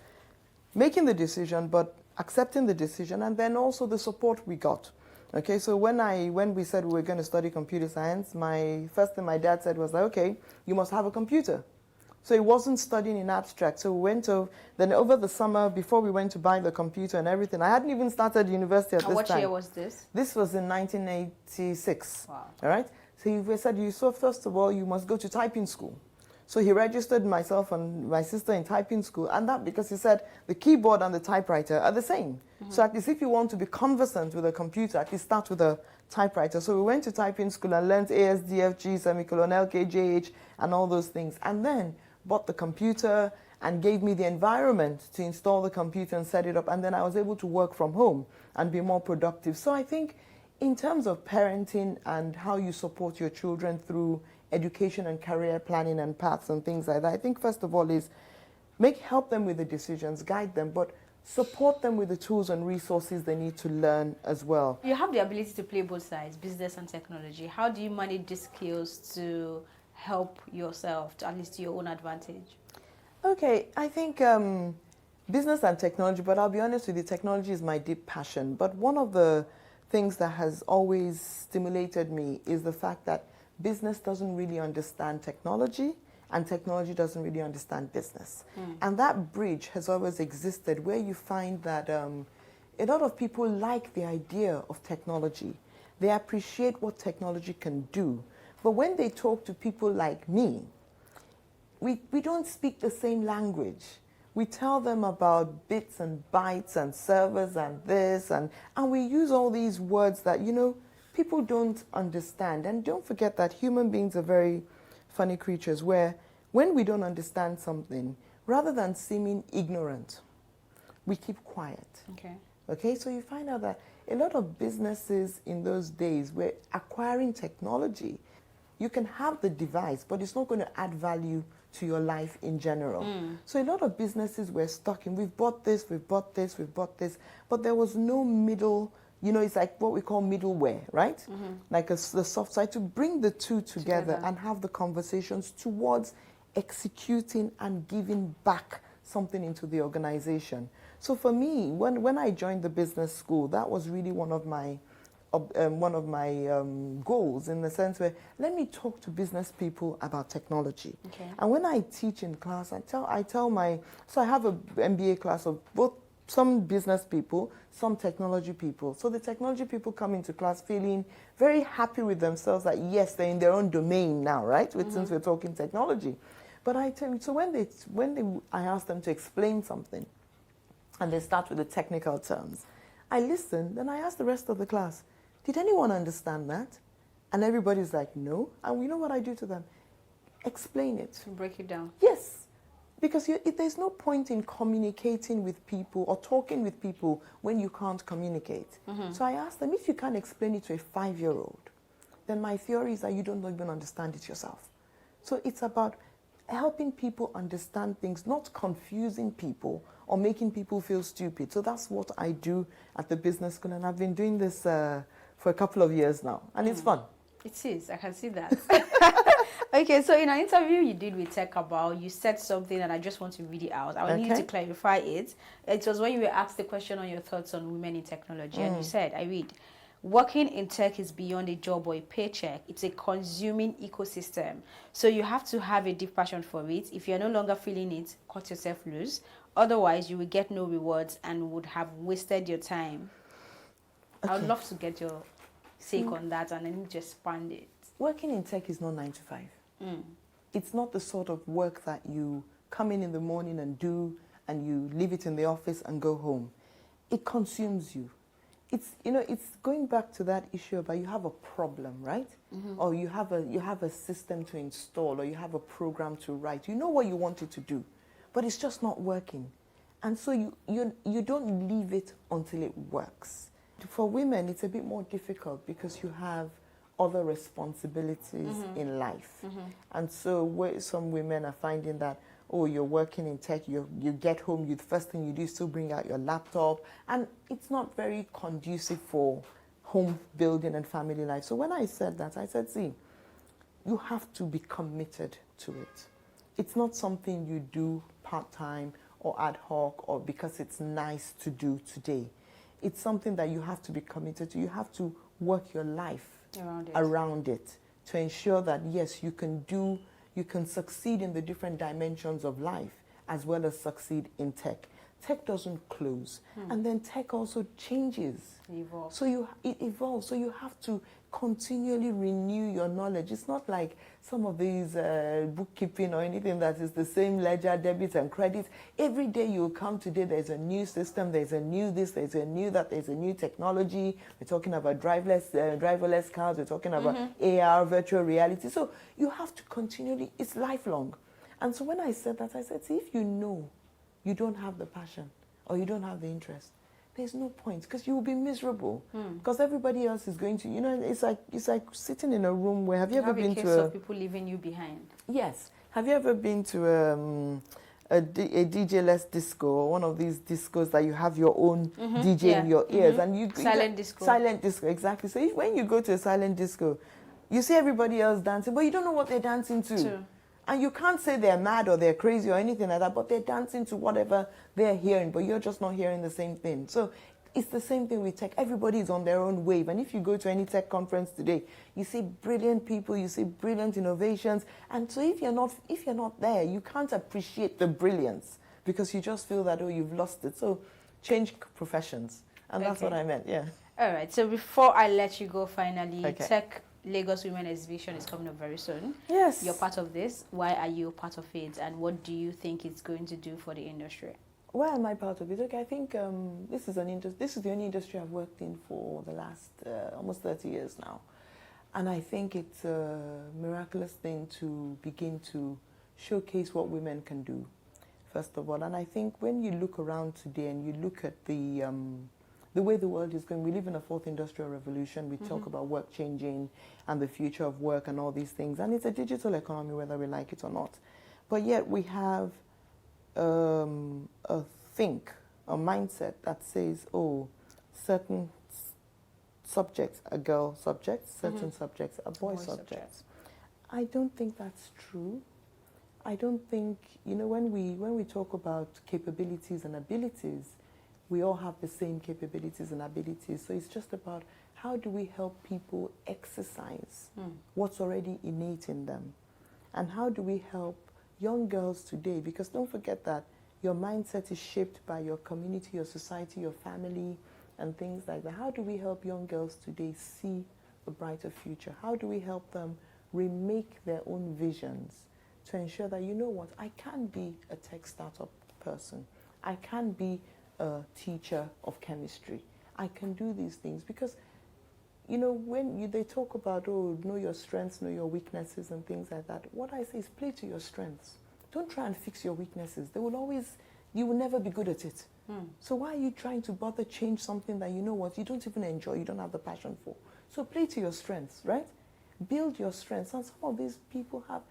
making the decision, but accepting the decision, and then also the support we got. Okay, so when we said we were going to study computer science, my first thing my dad said was like, okay, you must have a computer. So it wasn't studying in abstract. So then over the summer, before we went to buy the computer and everything, I hadn't even started university at this time. What year was this? This was in 1986. Wow. All right? So he said, first of all, you must go to typing school. So he registered myself and my sister in typing school, and that because he said the keyboard and the typewriter are the same. So at least if you want to be conversant with a computer, at least start with a typewriter. So we went to typing school and learned ASDFG, semicolon, LKJH, and all those things. And then bought the computer and gave me the environment to install the computer and set it up. And then I was able to work from home and be more productive. So I think in terms of parenting and how you support your children through education and career planning and paths and things like that, I think first of all is help them with the decisions, guide them, but support them with the tools and resources they need to learn as well. You have the ability to play both sides, business and technology. How do you manage these skills to help yourself, at least to your own advantage? Okay, I think business and technology, but I'll be honest with you, technology is my deep passion. But one of the things that has always stimulated me is the fact that business doesn't really understand technology, and technology doesn't really understand business. And that bridge has always existed, where you find that a lot of people like the idea of technology. They appreciate what technology can do. But when they talk to people like me, we don't speak the same language. We tell them about bits and bytes and servers and this, and we use all these words that, you know, people don't understand. And don't forget that human beings are very funny creatures, where when we don't understand something, rather than seeming ignorant, we keep quiet. Okay. Okay, so you find out that a lot of businesses in those days were acquiring technology. You can have the device, but it's not going to add value to your life in general. So a lot of businesses were stuck in, we've bought this, we've bought this, we've bought this, but there was no middle, you know, it's like what we call middleware, right? Like the soft side, to bring the two together and have the conversations towards executing and giving back something into the organization. So for me, when I joined the business school, that was really one of my goals, in the sense where, let me talk to business people about technology. Okay. And when I teach in class, I tell my, so I have a MBA class of both, some business people, some technology people. So the technology people come into class feeling very happy with themselves that yes, they're in their own domain now, right? Since we're talking technology. But I tell you, so I ask them to explain something, and they start with the technical terms, I listen, then I ask the rest of the class, did anyone understand that? And everybody's like, no. And you know what I do to them? Explain it. Break it down. Yes. Because there's no point in communicating with people or talking with people when you can't communicate. So I ask them, if you can't explain it to a 5-year-old, then my theory is that you don't even understand it yourself. So it's about helping people understand things, not confusing people or making people feel stupid. So that's what I do at the business school, and I've been doing this for a couple of years now, and it's fun. It is, I can see that. Okay, so in an interview you did with Tech About, you said something, and I just want to read it out. I need you to clarify it. It was when you were asked the question on your thoughts on women in technology, and you said, I read, working in tech is beyond a job or a paycheck. It's a consuming ecosystem. So you have to have a deep passion for it. If you're no longer feeling it, cut yourself loose. Otherwise, you will get no rewards and would have wasted your time. I would love to get your take on that, and then just expand it. Working in tech is not 9 to 5. It's not the sort of work that you come in the morning and do, and you leave it in the office and go home. It consumes you. It's, you know, it's going back to that issue about you have a problem, right? Or you have a system to install, or you have a program to write. You know what you want it to do, but it's just not working. And so you don't leave it until it works. For women, it's a bit more difficult because you have other responsibilities in life. And so some women are finding that, oh, you're working in tech, you get home, the first thing you do is to bring out your laptop, and it's not very conducive for home building and family life. So when I said that, I said, see, you have to be committed to it. It's not something you do part-time or ad hoc or because it's nice to do today. It's something that you have to be committed to. You have to work your life around it to ensure that, yes, you can succeed in the different dimensions of life as well as succeed in tech. Tech doesn't close, and then tech also changes. It evolves. So you have to continually renew your knowledge. It's not like some of these bookkeeping or anything that is the same ledger, debit and credit. Every day you come today, there's a new system, there's a new this, there's a new that, there's a new technology. We're talking about driverless cars, we're talking about AR, virtual reality. So you have to continually, it's lifelong. And so when I said that, I said, see, if you know you don't have the passion or you don't have the interest, there's no point, because you will be miserable. Because everybody else is going to, you know, it's like sitting in a room where, have you ever been to of people leaving you behind? Yes. Have you ever been to a DJ-less disco, or one of these discos that you have your own DJ in your ears, and you silent disco. Silent disco, exactly. So when you go to a silent disco, you see everybody else dancing, but you don't know what they're dancing to. And you can't say they're mad or they're crazy or anything like that, but they're dancing to whatever they're hearing, but you're just not hearing the same thing. So it's the same thing with tech. Everybody is on their own wave. And if you go to any tech conference today, you see brilliant people, you see brilliant innovations. And so if you're not there, you can't appreciate the brilliance, because you just feel that, oh, you've lost it. So change professions. And that's what I meant, yeah. All right. So before I let you go finally, Tech Lagos Women Exhibition is coming up very soon. Yes. You're part of this. Why are you part of it? And what do you think it's going to do for the industry? Why am I part of it? Okay, I think this is the only industry I've worked in for the last almost 30 years now. And I think it's a miraculous thing to begin to showcase what women can do, first of all. And I think when you look around today and you look at the way the world is going, we live in a fourth industrial revolution. We talk about work changing and the future of work and all these things. And it's a digital economy, whether we like it or not. But yet we have a mindset that says, oh, certain subjects are girl subjects, certain subjects are boy subjects. I don't think that's true. I don't think, you know, when we talk about capabilities and abilities, we all have the same capabilities and abilities. So it's just about how do we help people exercise what's already innate in them? And how do we help young girls today? Because don't forget that your mindset is shaped by your community, your society, your family, and things like that. How do we help young girls today see a brighter future? How do we help them remake their own visions to ensure that, you know what, I can be a tech startup person. I can be a teacher of chemistry. I can do these things because, you know, when they talk about, oh, know your strengths, know your weaknesses and things like that, what I say is play to your strengths. Don't try and fix your weaknesses. You will never be good at it. So why are you trying to bother change something that, you know what, you don't even enjoy, you don't have the passion for? So play to your strengths, right? Build your strengths. And some of these people have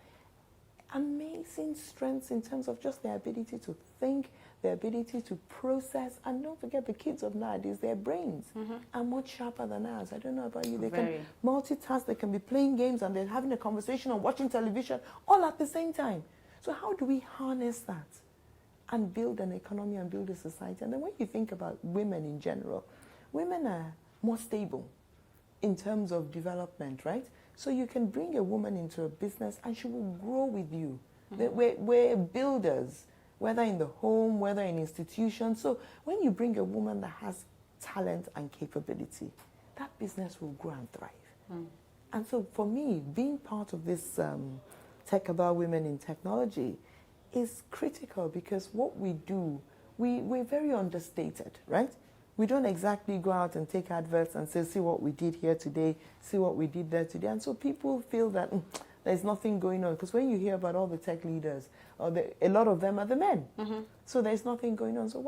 amazing strengths in terms of just their ability to think, their ability to process. And don't forget, the kids of nowadays, their brains are much sharper than ours. I don't know about you. They can multitask, they can be playing games and they're having a conversation or watching television all at the same time. So how do we harness that and build an economy and build a society? And then when you think about women in general, women are more stable in terms of development, right? So you can bring a woman into a business and she will grow with you. We're builders, whether in the home, whether in institutions. So when you bring a woman that has talent and capability, that business will grow and thrive. And so for me, being part of this Tech About Women in Technology is critical because what we do, we're very understated, right? We don't exactly go out and take adverts and say, see what we did here today, see what we did there today. And so people feel that there's nothing going on. Because when you hear about all the tech leaders, a lot of them are the men. So there's nothing going on. So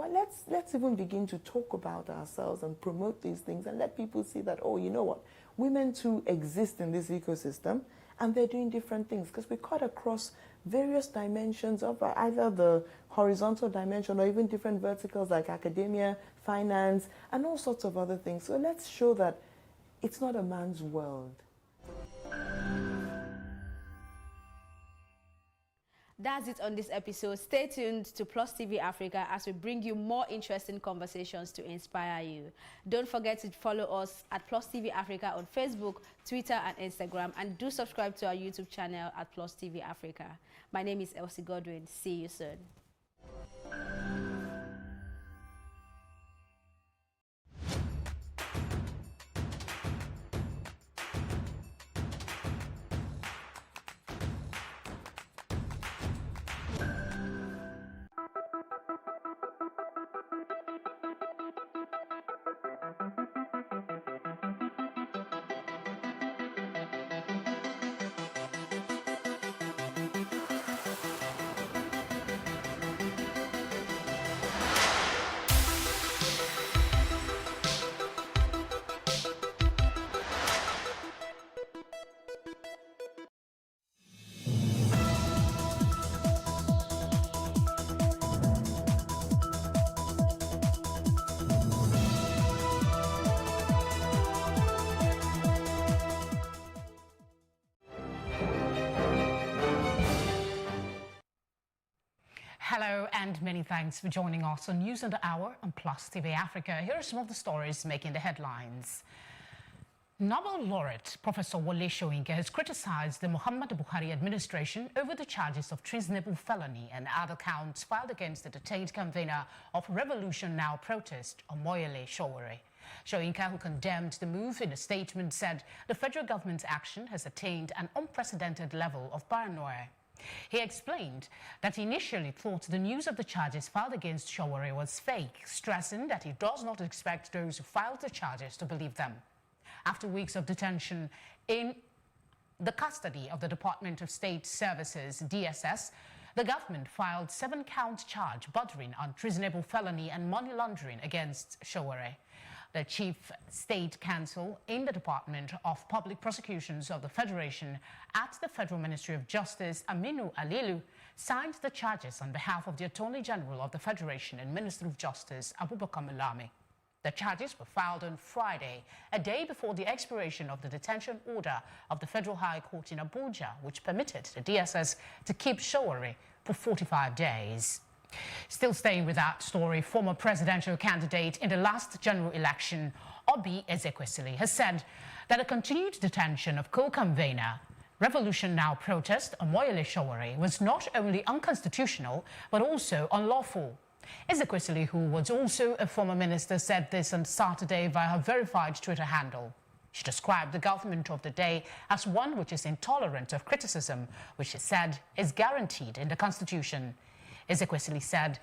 let's even begin to talk about ourselves and promote these things and let people see that, oh, you know what, women too exist in this ecosystem and they're doing different things. Because we cut across various dimensions of either the horizontal dimension or even different verticals like academia, finance, and all sorts of other things. So let's show that it's not a man's world. That's it on this episode. Stay tuned to Plus TV Africa as we bring you more interesting conversations to inspire you. Don't forget to follow us at Plus TV Africa on Facebook, Twitter, and Instagram. And do subscribe to our YouTube channel at Plus TV Africa. My name is Elsie Godwin. See you soon. Hello and many thanks for joining us on News on the Hour on Plus TV Africa. Here are some of the stories making the headlines. Nobel laureate Professor Wole Soyinka has criticized the Muhammadu Buhari administration over the charges of treasonable felony and other counts filed against the detained convener of Revolution Now protest, Omoyele Sowore. Soyinka, who condemned the move in a statement, said the federal government's action has attained an unprecedented level of paranoia. He explained that he initially thought the news of the charges filed against Sowore was fake, stressing that he does not expect those who filed the charges to believe them. After weeks of detention in the custody of the Department of State Services, DSS, the government filed 7-count charge bordering on treasonable felony and money laundering against Sowore. The chief state counsel in the Department of Public Prosecutions of the Federation at the Federal Ministry of Justice, Aminu Alilu, signed the charges on behalf of the Attorney General of the Federation and Minister of Justice, Abubakar Malami. The charges were filed on Friday, a day before the expiration of the detention order of the Federal High Court in Abuja, which permitted the DSS to keep Sowore for 45 days. Still staying with that story, former presidential candidate in the last general election, Obi Ezekwesili, has said that a continued detention of co-convener Revolution Now protest Omoyele Sowore was not only unconstitutional, but also unlawful. Ezekwesili, who was also a former minister, said this on Saturday via her verified Twitter handle. She described the government of the day as one which is intolerant of criticism, which she said is guaranteed in the Constitution. Ezekwesili said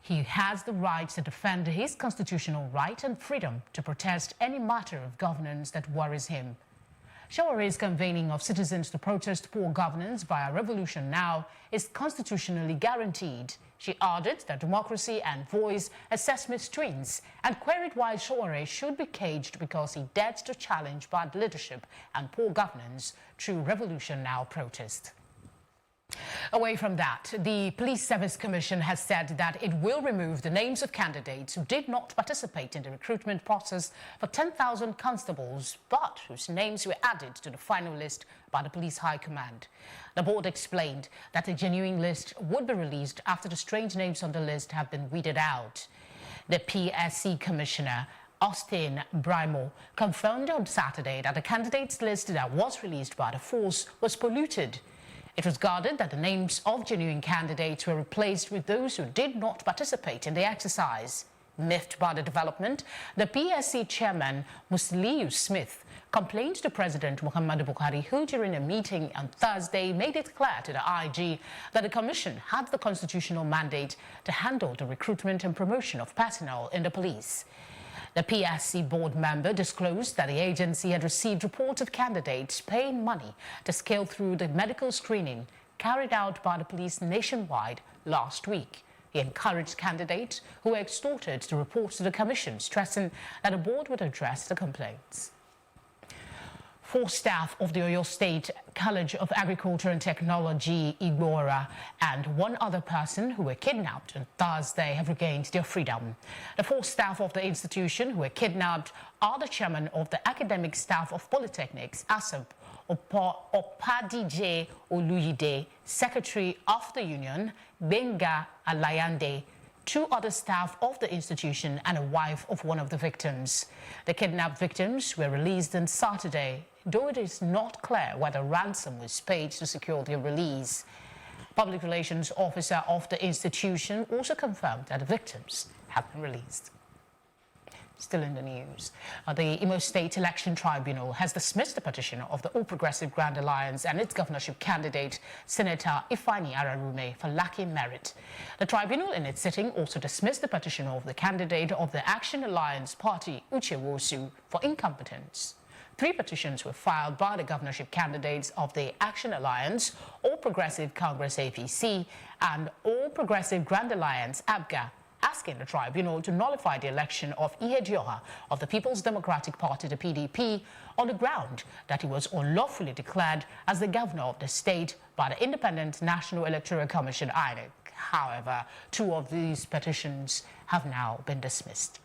he has the right to defend his constitutional right and freedom to protest any matter of governance that worries him. Sowore's convening of citizens to protest poor governance via Revolution Now is constitutionally guaranteed. She added that democracy and voice are Sesame's twins and queried why Sowore should be caged because he dared to challenge bad leadership and poor governance through Revolution Now protest. Away from that, the Police Service Commission has said that it will remove the names of candidates who did not participate in the recruitment process for 10,000 constables, but whose names were added to the final list by the Police High Command. The board explained that a genuine list would be released after the strange names on the list have been weeded out. The PSC Commissioner, Austin Brimo, confirmed on Saturday that the candidates list that was released by the force was polluted. It was guarded that the names of genuine candidates were replaced with those who did not participate in the exercise. Miffed by the development, the PSC chairman, Musliu Smith, complained to President Muhammadu Buhari, who during a meeting on Thursday made it clear to the IG that the commission had the constitutional mandate to handle the recruitment and promotion of personnel in the police. The PSC board member disclosed that the agency had received reports of candidates paying money to scale through the medical screening carried out by the police nationwide last week. He encouraged candidates who were extorted to report to the commission, stressing that the board would address the complaints. 4 staff of the Oyo State College of Agriculture and Technology, Igbora, and 1 other person who were kidnapped on Thursday have regained their freedom. The 4 staff of the institution who were kidnapped are the chairman of the academic staff of Polytechnics, ASAP, Opadije Oluyide, secretary of the union, Benga Alayande, 2 other staff of the institution, and a wife of one of the victims. The kidnapped victims were released on Saturday, though it is not clear whether ransom was paid to secure their release. Public relations officer of the institution also confirmed that the victims have been released. Still in the news, the Imo State Election Tribunal has dismissed the petition of the All Progressive Grand Alliance and its governorship candidate, Senator Ifeanyi Ararume, for lacking merit. The tribunal, in its sitting, also dismissed the petition of the candidate of the Action Alliance party, Uche Wosu, for incompetence. 3 petitions were filed by the governorship candidates of the Action Alliance, All Progressive Congress APC, and All Progressive Grand Alliance ABGA, asking the tribunal to nullify the election of Ihedioha of the People's Democratic Party, the PDP, on the ground that he was unlawfully declared as the governor of the state by the Independent National Electoral Commission, INEC. However, 2 of these petitions have now been dismissed.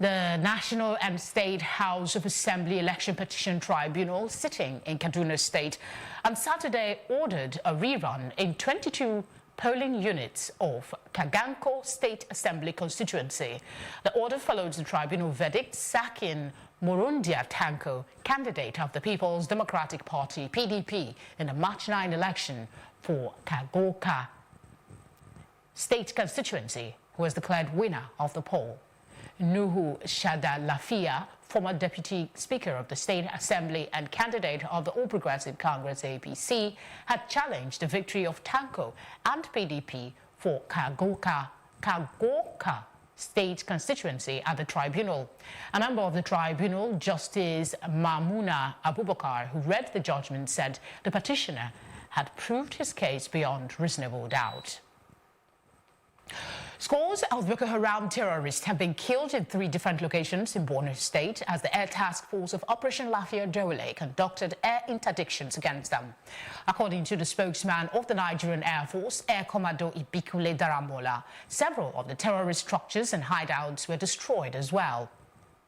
The National and State House of Assembly Election Petition Tribunal, sitting in Kaduna State, on Saturday ordered a rerun in 22 polling units of Kaganko State Assembly constituency. The order follows the tribunal verdict sacking Morundia Tanko, candidate of the People's Democratic Party, PDP, in the March 9 election for Kagoka State constituency, who was declared winner of the poll. Nuhu Shada Lafia, former Deputy Speaker of the State Assembly and candidate of the All Progressive Congress APC, had challenged the victory of Tanko and PDP for Kagoka State constituency at the tribunal. A member of the tribunal, Justice Mamuna Abubakar, who read the judgment, said the petitioner had proved his case beyond reasonable doubt. Scores of Boko Haram terrorists have been killed in 3 different locations in Borno State as the Air Task Force of Operation Lafia Dowele conducted air interdictions against them. According to the spokesman of the Nigerian Air Force, Air Commodore Ibikule Daramola, several of the terrorist structures and hideouts were destroyed as well.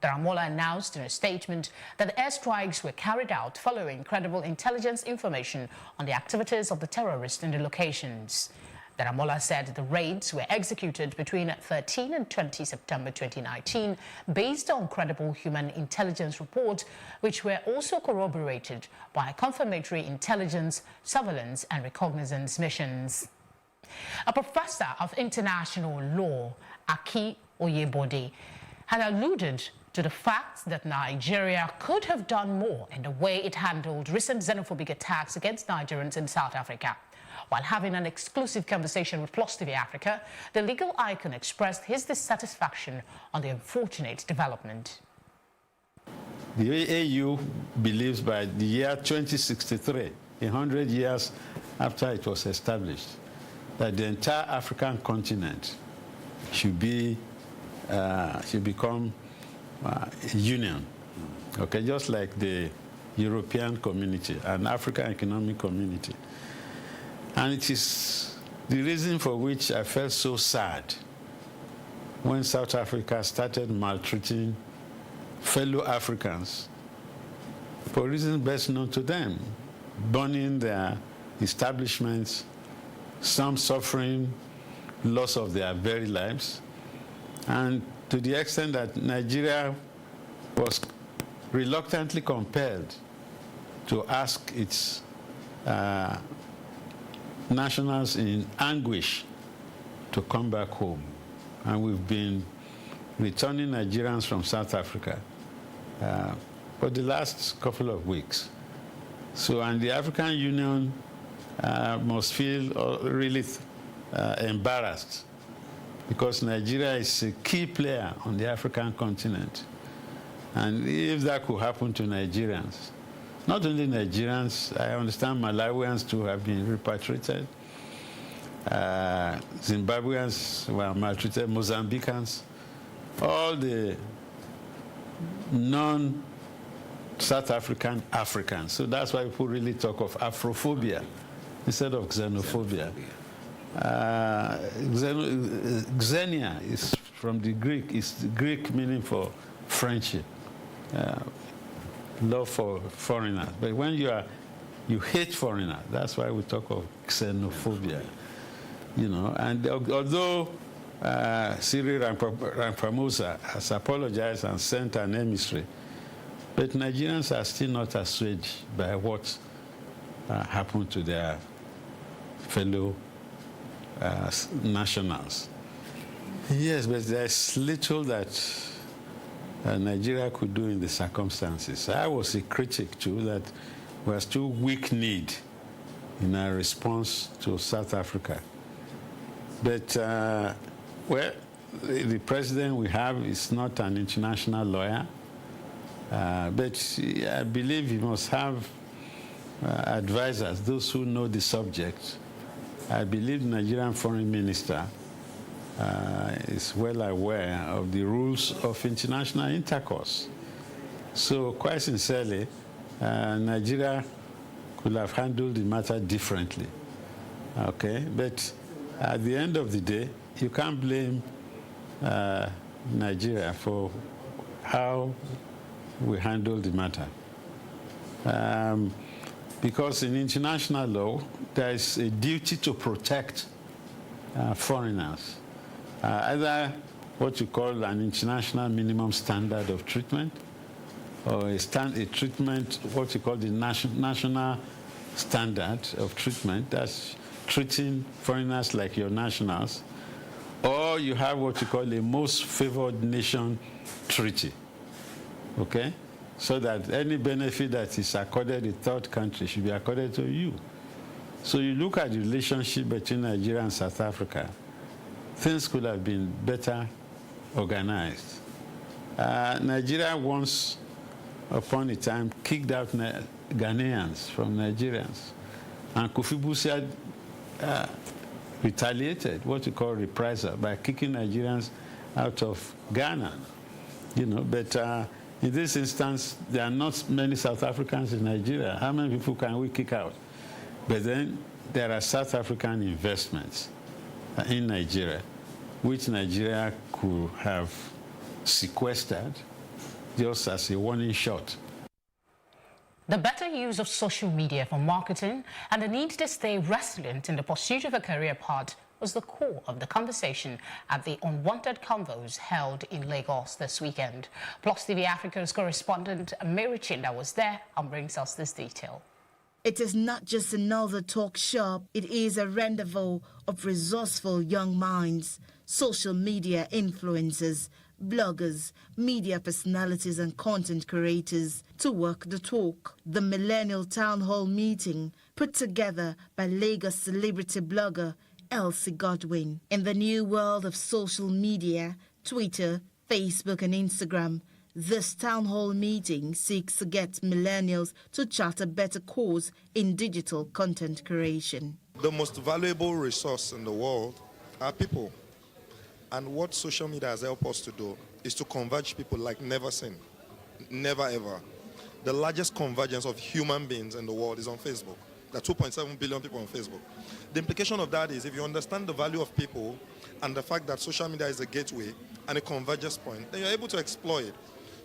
Daramola announced in a statement that the airstrikes were carried out following credible intelligence information on the activities of the terrorists in the locations. Daramola said the raids were executed between 13 and 20 September 2019 based on credible human intelligence reports, which were also corroborated by confirmatory intelligence, surveillance and reconnaissance missions. A professor of international law, Aki Oyebode, had alluded to the fact that Nigeria could have done more in the way it handled recent xenophobic attacks against Nigerians in South Africa. While having an exclusive conversation with Plus TV Africa, the legal icon expressed his dissatisfaction on the unfortunate development. The AU believes by the year 2063, 100 years after it was established, that the entire African continent should become a union, okay, just like the European community and African Economic Community. And it is the reason for which I felt so sad when South Africa started maltreating fellow Africans for reasons best known to them, burning their establishments, some suffering loss of their very lives, and to the extent that Nigeria was reluctantly compelled to ask its nationals in anguish to come back home. And we've been returning Nigerians from South Africa for the last couple of weeks. So, and the African Union must feel really embarrassed because Nigeria is a key player on the African continent. And if that could happen to Nigerians, not only Nigerians, I understand Malawians too have been repatriated. Zimbabweans were maltreated, Mozambicans, all the non-South African Africans. So that's why people really talk of Afrophobia instead of xenophobia. Xenia is from the Greek, it's the Greek meaning for friendship. Love for foreigners, but when you hate foreigners, that's why we talk of xenophobia, you know. And although Cyril Ramaphosa has apologized and sent an emissary, but Nigerians are still not assuaged by what happened to their fellow nationals. Yes, but there's little that Nigeria could do in the circumstances. I was a critic too that we're still weak-kneed in our response to South Africa. But well, the president we have is not an international lawyer, but I believe he must have advisors, those who know the subject. I believe the Nigerian foreign minister is well aware of the rules of international intercourse. So quite sincerely, Nigeria could have handled the matter differently, okay? But at the end of the day, you can't blame Nigeria for how we handled the matter. Because in international law, there is a duty to protect foreigners. Either what you call an international minimum standard of treatment, or a treatment, what you call the national standard of treatment, that's treating foreigners like your nationals, or or you have what you call a most favored nation treaty, okay? So that any benefit that is accorded a third country should be accorded to you. So you look at the relationship between Nigeria and South Africa, things could have been better organized. Nigeria once upon a time kicked out Ghanaians from Nigerians. And Kofi Busia retaliated, what you call reprisal, by kicking Nigerians out of Ghana. You know, but in this instance, there are not many South Africans in Nigeria. How many people can we kick out? But then there are South African investments in Nigeria, which Nigeria could have sequestered just as a warning shot. The better use of social media for marketing and the need to stay resilient in the pursuit of a career path was the core of the conversation at the Unwanted Convos held in Lagos this weekend. Plus TV Africa's correspondent Mary Chinda was there and brings us this detail. It is not just another talk shop, it is a rendezvous of resourceful young minds, social media influencers, bloggers, media personalities and content creators to walk the talk. The Millennial Town Hall meeting put together by Lagos celebrity blogger Elsie Godwin. In the new world of social media, Twitter, Facebook and Instagram, this town hall meeting seeks to get millennials to chart a better course in digital content creation. The most valuable resource in the world are people. And what social media has helped us to do is to converge people like never seen. Never ever. The largest convergence of human beings in the world is on Facebook. There are 2.7 billion people on Facebook. The implication of that is if you understand the value of people and the fact that social media is a gateway and a convergence point, then you're able to exploit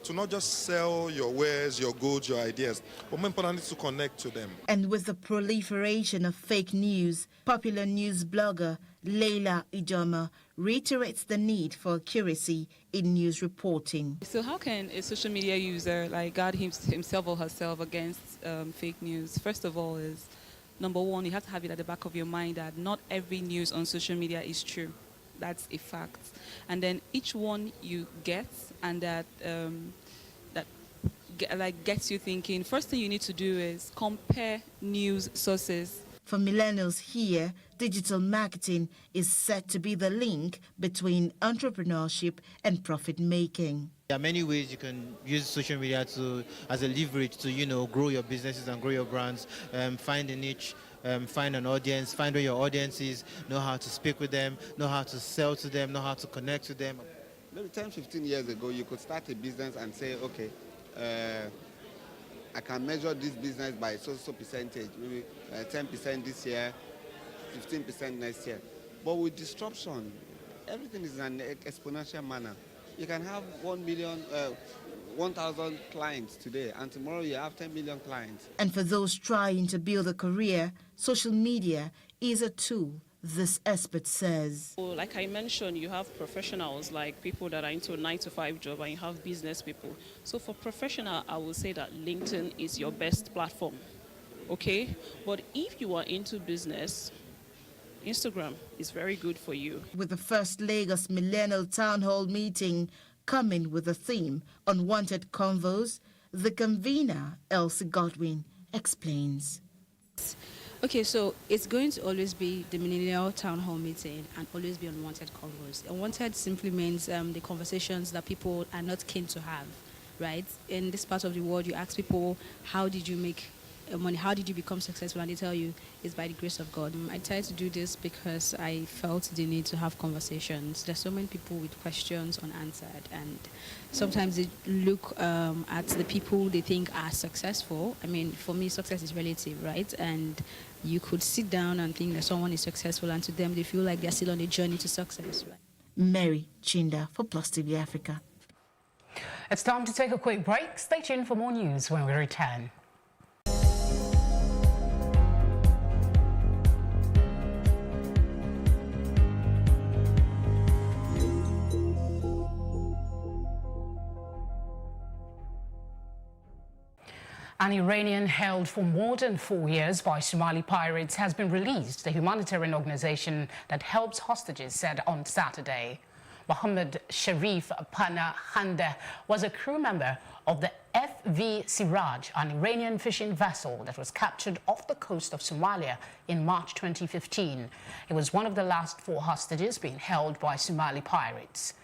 to not just sell your wares, your goods, your ideas, but more importantly to connect to them. And with the proliferation of fake news, popular news blogger Leila Ijoma reiterates the need for accuracy in news reporting. So how can a social media user guard himself or herself against fake news? First of all is, number one, you have to have it at the back of your mind that not every news on social media is true. That's a fact. And then each one you get and that gets you thinking, first thing you need to do is compare news sources. For millennials here, digital marketing is set to be the link between entrepreneurship and profit making. There are many ways you can use social media as a leverage to, grow your businesses and grow your brands, find a niche, find an audience, find where your audience is, know how to speak with them, know how to sell to them, know how to connect to them. Maybe 10, 15 years ago, you could start a business and say, okay, I can measure this business by so percentage, maybe 10% this year, 15% next year. But with disruption, everything is in an exponential manner. You can have 1,000 clients today, and tomorrow you have 10 million clients. And for those trying to build a career, social media is a tool, this expert says. Like I mentioned, you have professionals like people that are into a 9-to-5 job, and you have business people. So for professional, I will say that LinkedIn is your best platform, okay? But if you are into business, Instagram is very good for you. With the first Lagos Millennial Town Hall meeting coming with a theme, Unwanted Convos, the convener, Elsie Godwin, explains. Okay, so it's going to always be the Millennial Town Hall meeting and always be Unwanted Convos. Unwanted simply means the conversations that people are not keen to have, right? In this part of the world, you ask people, how did you make money, how did you become successful, and they tell you it's by the grace of God. I tried to do this because I felt the need to have conversations. There's so many people with questions unanswered, and sometimes they look at the people they think are successful. I mean, for me, success is relative, right? And you could sit down and think that someone is successful, and to them they feel like they're still on a journey to success, right? Mary Chinda for Plus TV Africa. It's time to take a quick break. Stay tuned for more news when we return. An Iranian held for more than 4 years by Somali pirates has been released, the humanitarian organization that helps hostages said on Saturday. Mohammed Sharif Panahande was a crew member of the FV Siraj, an Iranian fishing vessel that was captured off the coast of Somalia in March 2015. He was one of the last 4 hostages being held by Somali pirates.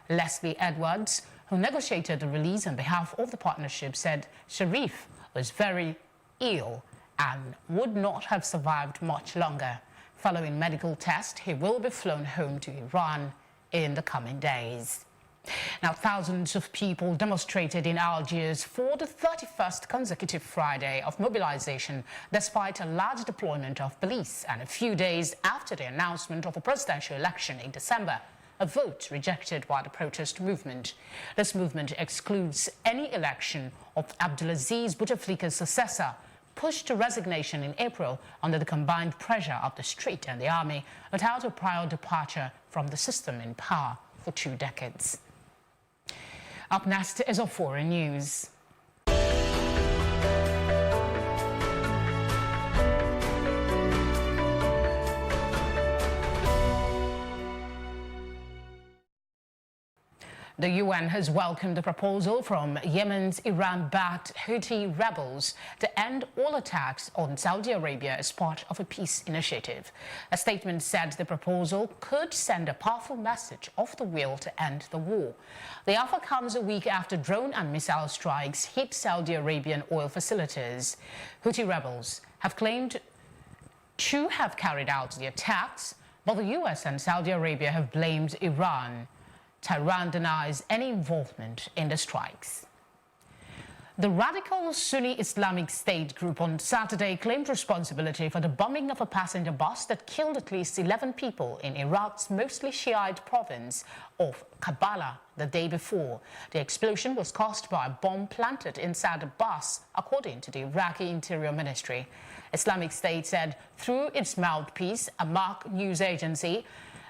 Leslie Edwards, who negotiated the release on behalf of the partnership, said Sharif was very ill and would not have survived much longer. Following medical tests, he will be flown home to Iran in the coming days. Now, thousands of people demonstrated in Algiers for the 31st consecutive Friday of mobilization, despite a large deployment of police and a few days after the announcement of a presidential election in December, a vote rejected by the protest movement. This movement excludes any election of Abdulaziz Bouteflika's successor, pushed to resignation in April under the combined pressure of the street and the army, without a prior departure from the system in power for 2 decades. Up next is our foreign news. The UN has welcomed the proposal from Yemen's Iran-backed Houthi rebels to end all attacks on Saudi Arabia as part of a peace initiative. A statement said the proposal could send a powerful message of the will to end the war. The offer comes a week after drone and missile strikes hit Saudi Arabian oil facilities. Houthi rebels have claimed to have carried out the attacks, but the US and Saudi Arabia have blamed Iran. Tehran denies any involvement in the strikes. The radical Sunni Islamic State group on Saturday claimed responsibility for the bombing of a passenger bus that killed at least 11 people in Iraq's mostly Shiite province of Karbala the day before. The explosion was caused by a bomb planted inside the bus, according to the Iraqi Interior Ministry. Islamic State said through its mouthpiece, a Amaq news agency,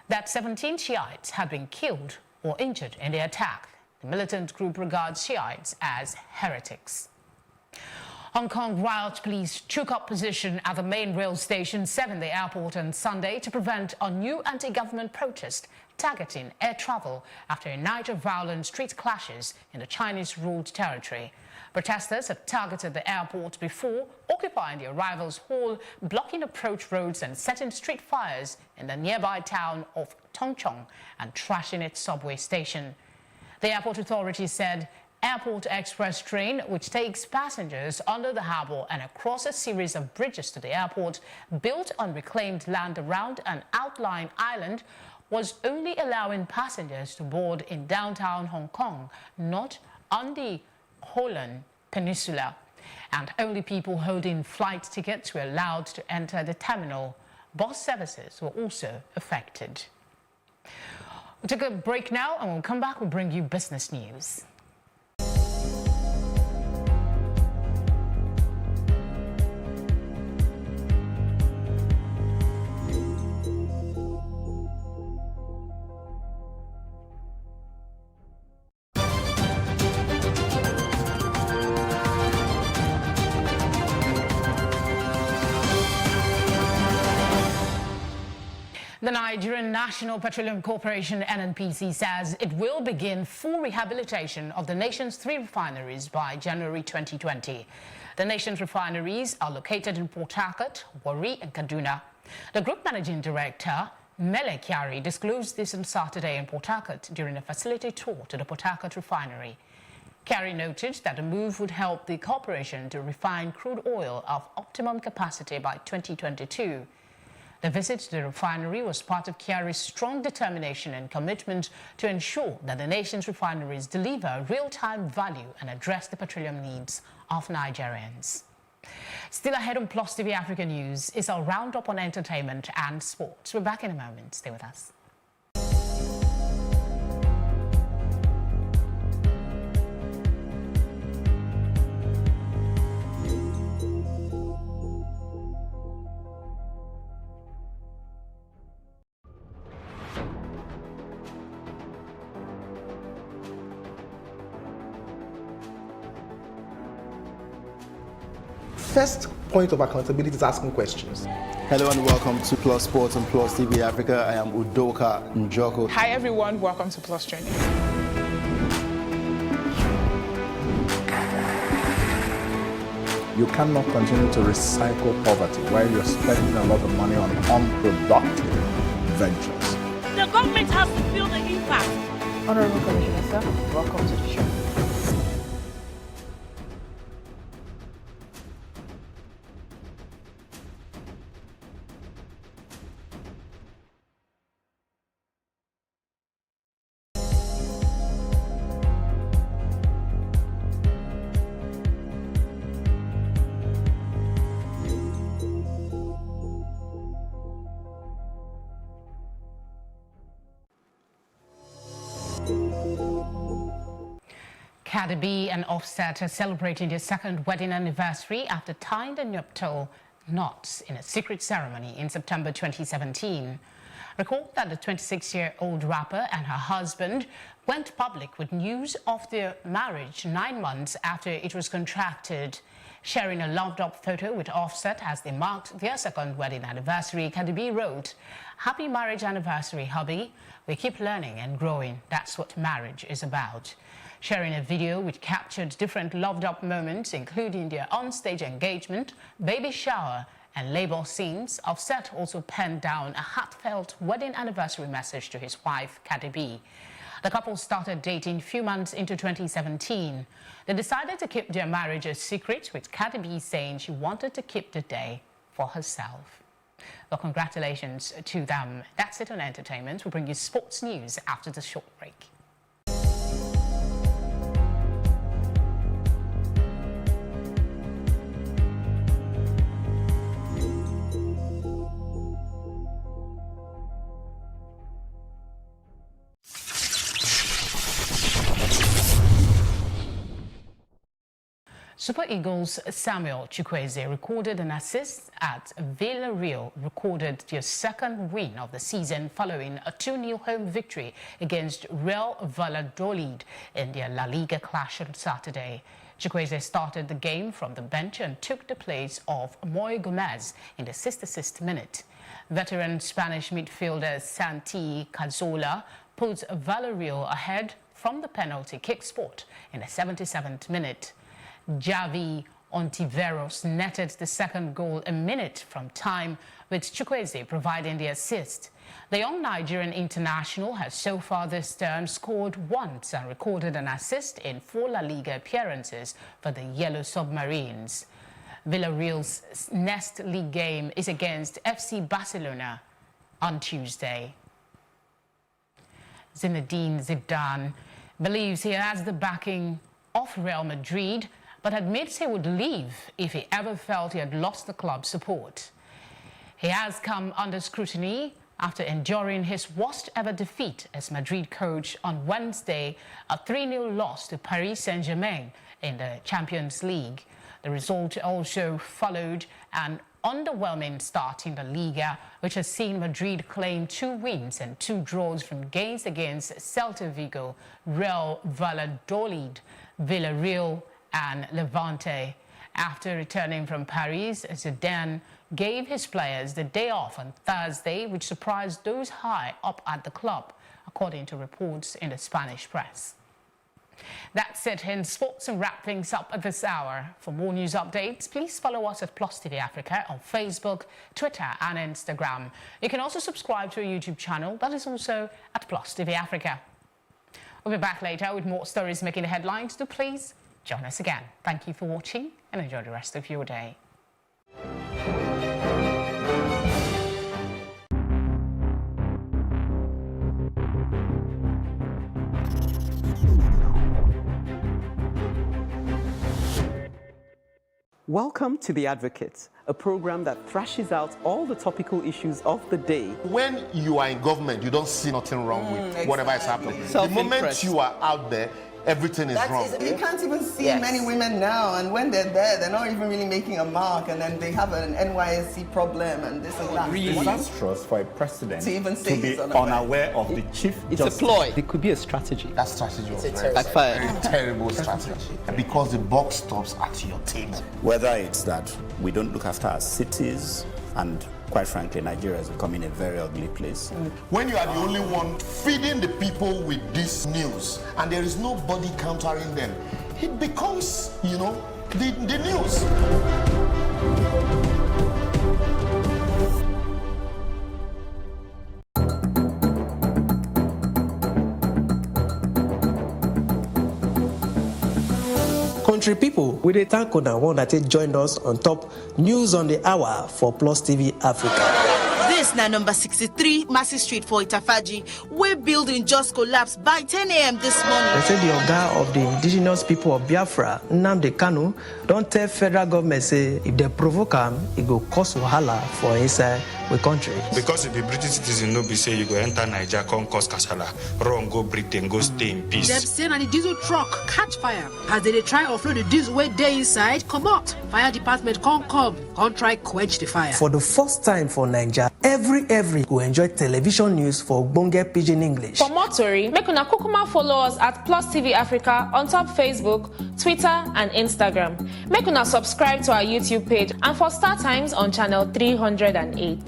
that 17 Shiites had been killed or injured in the attack. The militant group regards Shiites as heretics. Hong Kong riot police took up position at the main rail station 7, the airport, on Sunday to prevent a new anti-government protest targeting air travel after a night of violent street clashes in the Chinese-ruled territory. Protesters have targeted the airport before occupying the arrivals hall, blocking approach roads and setting street fires in the nearby town of Tongchong and trashing its subway station. The airport authorities said Airport Express train, which takes passengers under the harbour and across a series of bridges to the airport, built on reclaimed land around an outlying island, was only allowing passengers to board in downtown Hong Kong, not on the Holland Peninsula, and only people holding flight tickets were allowed to enter the terminal. Bus services were also affected. We'll take a break now, and when we come back, we'll bring you business news. The Nigerian National Petroleum Corporation, NNPC, says it will begin full rehabilitation of the nation's 3 refineries by January 2020. The nation's refineries are located in Port Harcourt, Warri and Kaduna. The group managing director, Mele Kyari, disclosed this on Saturday in Port Harcourt during a facility tour to the Port Harcourt refinery. Kyari noted that the move would help the corporation to refine crude oil of optimum capacity by 2022. The visit to the refinery was part of Kyari's strong determination and commitment to ensure that the nation's refineries deliver real-time value and address the petroleum needs of Nigerians. Still ahead on Plus TV Africa News is our roundup on entertainment and sports. We're back in a moment. Stay with us. first point of accountability is asking questions. Hello and welcome to Plus Sports and Plus TV Africa. I am Udoka Njoko. Hi everyone, welcome to Plus Training. You cannot continue to recycle poverty while you're spending a lot of money on unproductive ventures. The government has to feel the impact. Honorable Commissioner, sir, welcome to the show. Cardi B and Offset are celebrating their second wedding anniversary after tying the nuptial knots in a secret ceremony in September 2017. Recall that the 26-year-old rapper and her husband went public with news of their marriage 9 months after it was contracted. Sharing a loved-up photo with Offset as they marked their second wedding anniversary, Cardi B wrote, "Happy marriage anniversary, hubby. We keep learning and growing. That's what marriage is about." Sharing a video which captured different loved-up moments, including their onstage engagement, baby shower, and labor scenes, Offset also penned down a heartfelt wedding anniversary message to his wife, Cardi B. The couple started dating a few months into 2017. They decided to keep their marriage a secret, with Cardi B saying she wanted to keep the day for herself. Well, congratulations to them. That's it on entertainment. We'll bring you sports news after the short break. Super Eagles Samuel Chukwueze recorded an assist at Villarreal, recorded their second win of the season following a 2-0 home victory against Real Valladolid in their La Liga clash on Saturday. Chukwueze started the game from the bench and took the place of Moy Gomez in the 66th minute. Veteran Spanish midfielder Santi Cazorla put Villarreal ahead from the penalty kick spot in the 77th minute. Javi Ontiveros netted the second goal a minute from time, with Chukwueze providing the assist. The young Nigerian international has so far this term scored once and recorded an assist in 4 La Liga appearances for the Yellow Submarines. Villarreal's next league game is against FC Barcelona on Tuesday. Zinedine Zidane believes he has the backing of Real Madrid, but admits he would leave if he ever felt he had lost the club's support. He has come under scrutiny after enduring his worst ever defeat as Madrid coach on Wednesday, a 3-0 loss to Paris Saint-Germain in the Champions League. The result also followed an underwhelming start in the Liga, which has seen Madrid claim 2 wins and 2 draws from games against Celta Vigo, Real Valladolid, Villarreal, and Levante. After returning from Paris, Zidane gave his players the day off on Thursday, which surprised those high up at the club, according to reports in the Spanish press. That's it in sports, and wrap things up at this hour. For more news updates, please follow us at Plus TV Africa on Facebook, Twitter, and Instagram. You can also subscribe to our YouTube channel that is also at Plus TV Africa. We'll be back later with more stories making the headlines. Do please join us again. Thank you for watching and enjoy the rest of your day. Welcome to The Advocate, a program that thrashes out all the topical issues of the day. When you are in government, you don't see nothing wrong with whatever is happening. The moment you are out there, everything is wrong. You can't even see Yes. many women now, and when they're there, they're not even really making a mark, and then they have an NYSC problem and this and that. Disastrous for a president To even say be he's unaware. unaware of the chief It's justice. a ploy. It could be a strategy. That strategy was It's a very, backfire. very terrible strategy. Because the buck stops at your table. Whether it's that we don't look after our cities, and quite frankly, Nigeria is becoming a very ugly place. When you are the only one feeding the people with this news and there is nobody countering them, it becomes, the news. Country people, we dey thank una one that joined us on top News on the Hour for Plus TV Africa. This na number 63 Massey Street for Itafaji, where building just collapsed by 10 a.m. this morning. They say the Oga of the indigenous people of Biafra, Nnamdi Kanu, don't tell federal government say if they provoke am, it go cause wahala for inside the country. Because if the British citizen no be say you go enter Nigeria, come cause kasala, run go Britain, go stay in peace. Them say na the diesel truck catch fire as they try offload the diesel wey dey inside comot. Fire department come try quench the fire. For the first time for Nigeria, every go enjoy television news for Ogbonge Pidgin English. For more tori, make una kukuma follow us at Plus TV Africa on top Facebook, Twitter and Instagram. Make una subscribe to our YouTube page and for Star Times on channel 308.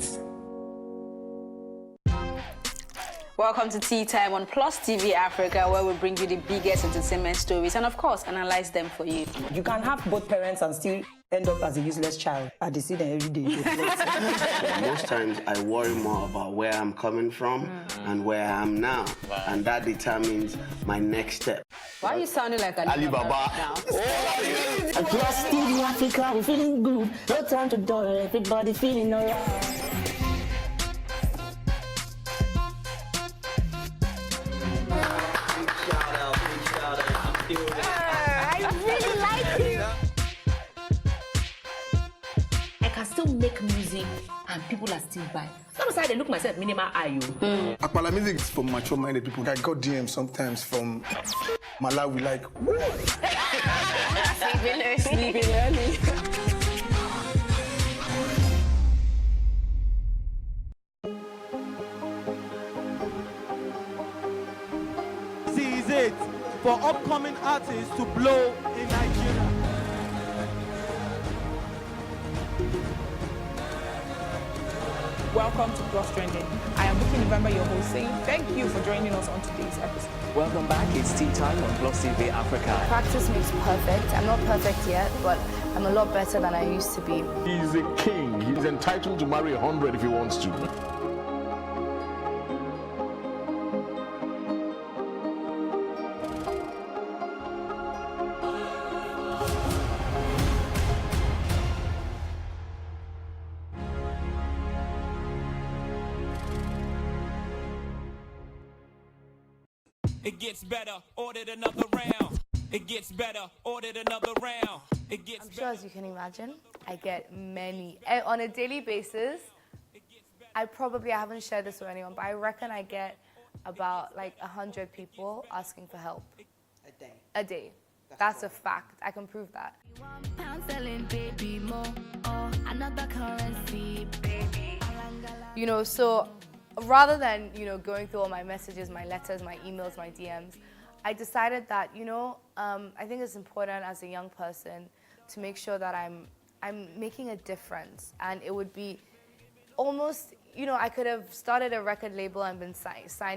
Welcome to Tea Time on Plus TV Africa, where we bring you the biggest entertainment stories and, of course, analyze them for you. You can have both parents and still end up as a useless child. I see them every day. Most times I worry more about where I'm coming from and where I am now, and that determines my next step. Why are you sounding like an Alibaba now? Plus TV Africa, we're feeling good. No time to dull, everybody feeling alright. I really like it. I can still make music and people are still buying. Sometimes I look myself minimal IU. Akpala music is for mature-minded people. I got DMs sometimes from Malawi, like, Sleeping early. Seize it for upcoming artists to blow in Nigeria. Welcome to Plus Trending. I am Bookie November, your host, saying thank you for joining us on today's episode. Welcome back. It's Tea Time on Plus TV Africa. Practice makes perfect. I'm not perfect yet, but I'm a lot better than I used to be. He's a king. He's entitled to marry 100 if he wants to. It gets better, ordered another round. It gets better, ordered another round. It gets I'm sure, as you can imagine, I get many. On a daily basis, I haven't shared this with anyone, but I reckon I get about like 100 people asking for help. A day. That's a fact. I can prove that. So rather than, going through all my messages, my letters, my emails, my DMs, I decided that, I think it's important as a young person to make sure that I'm making a difference. And it would be almost, I could have started a record label and been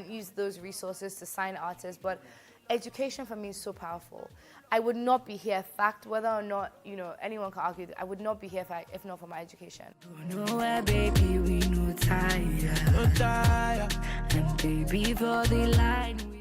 used those resources to sign artists, but education for me is so powerful. I would not be here, fact, whether or not, anyone can argue, I would not be here if not for my education. Nowhere, baby, we no tire. And baby, for the line,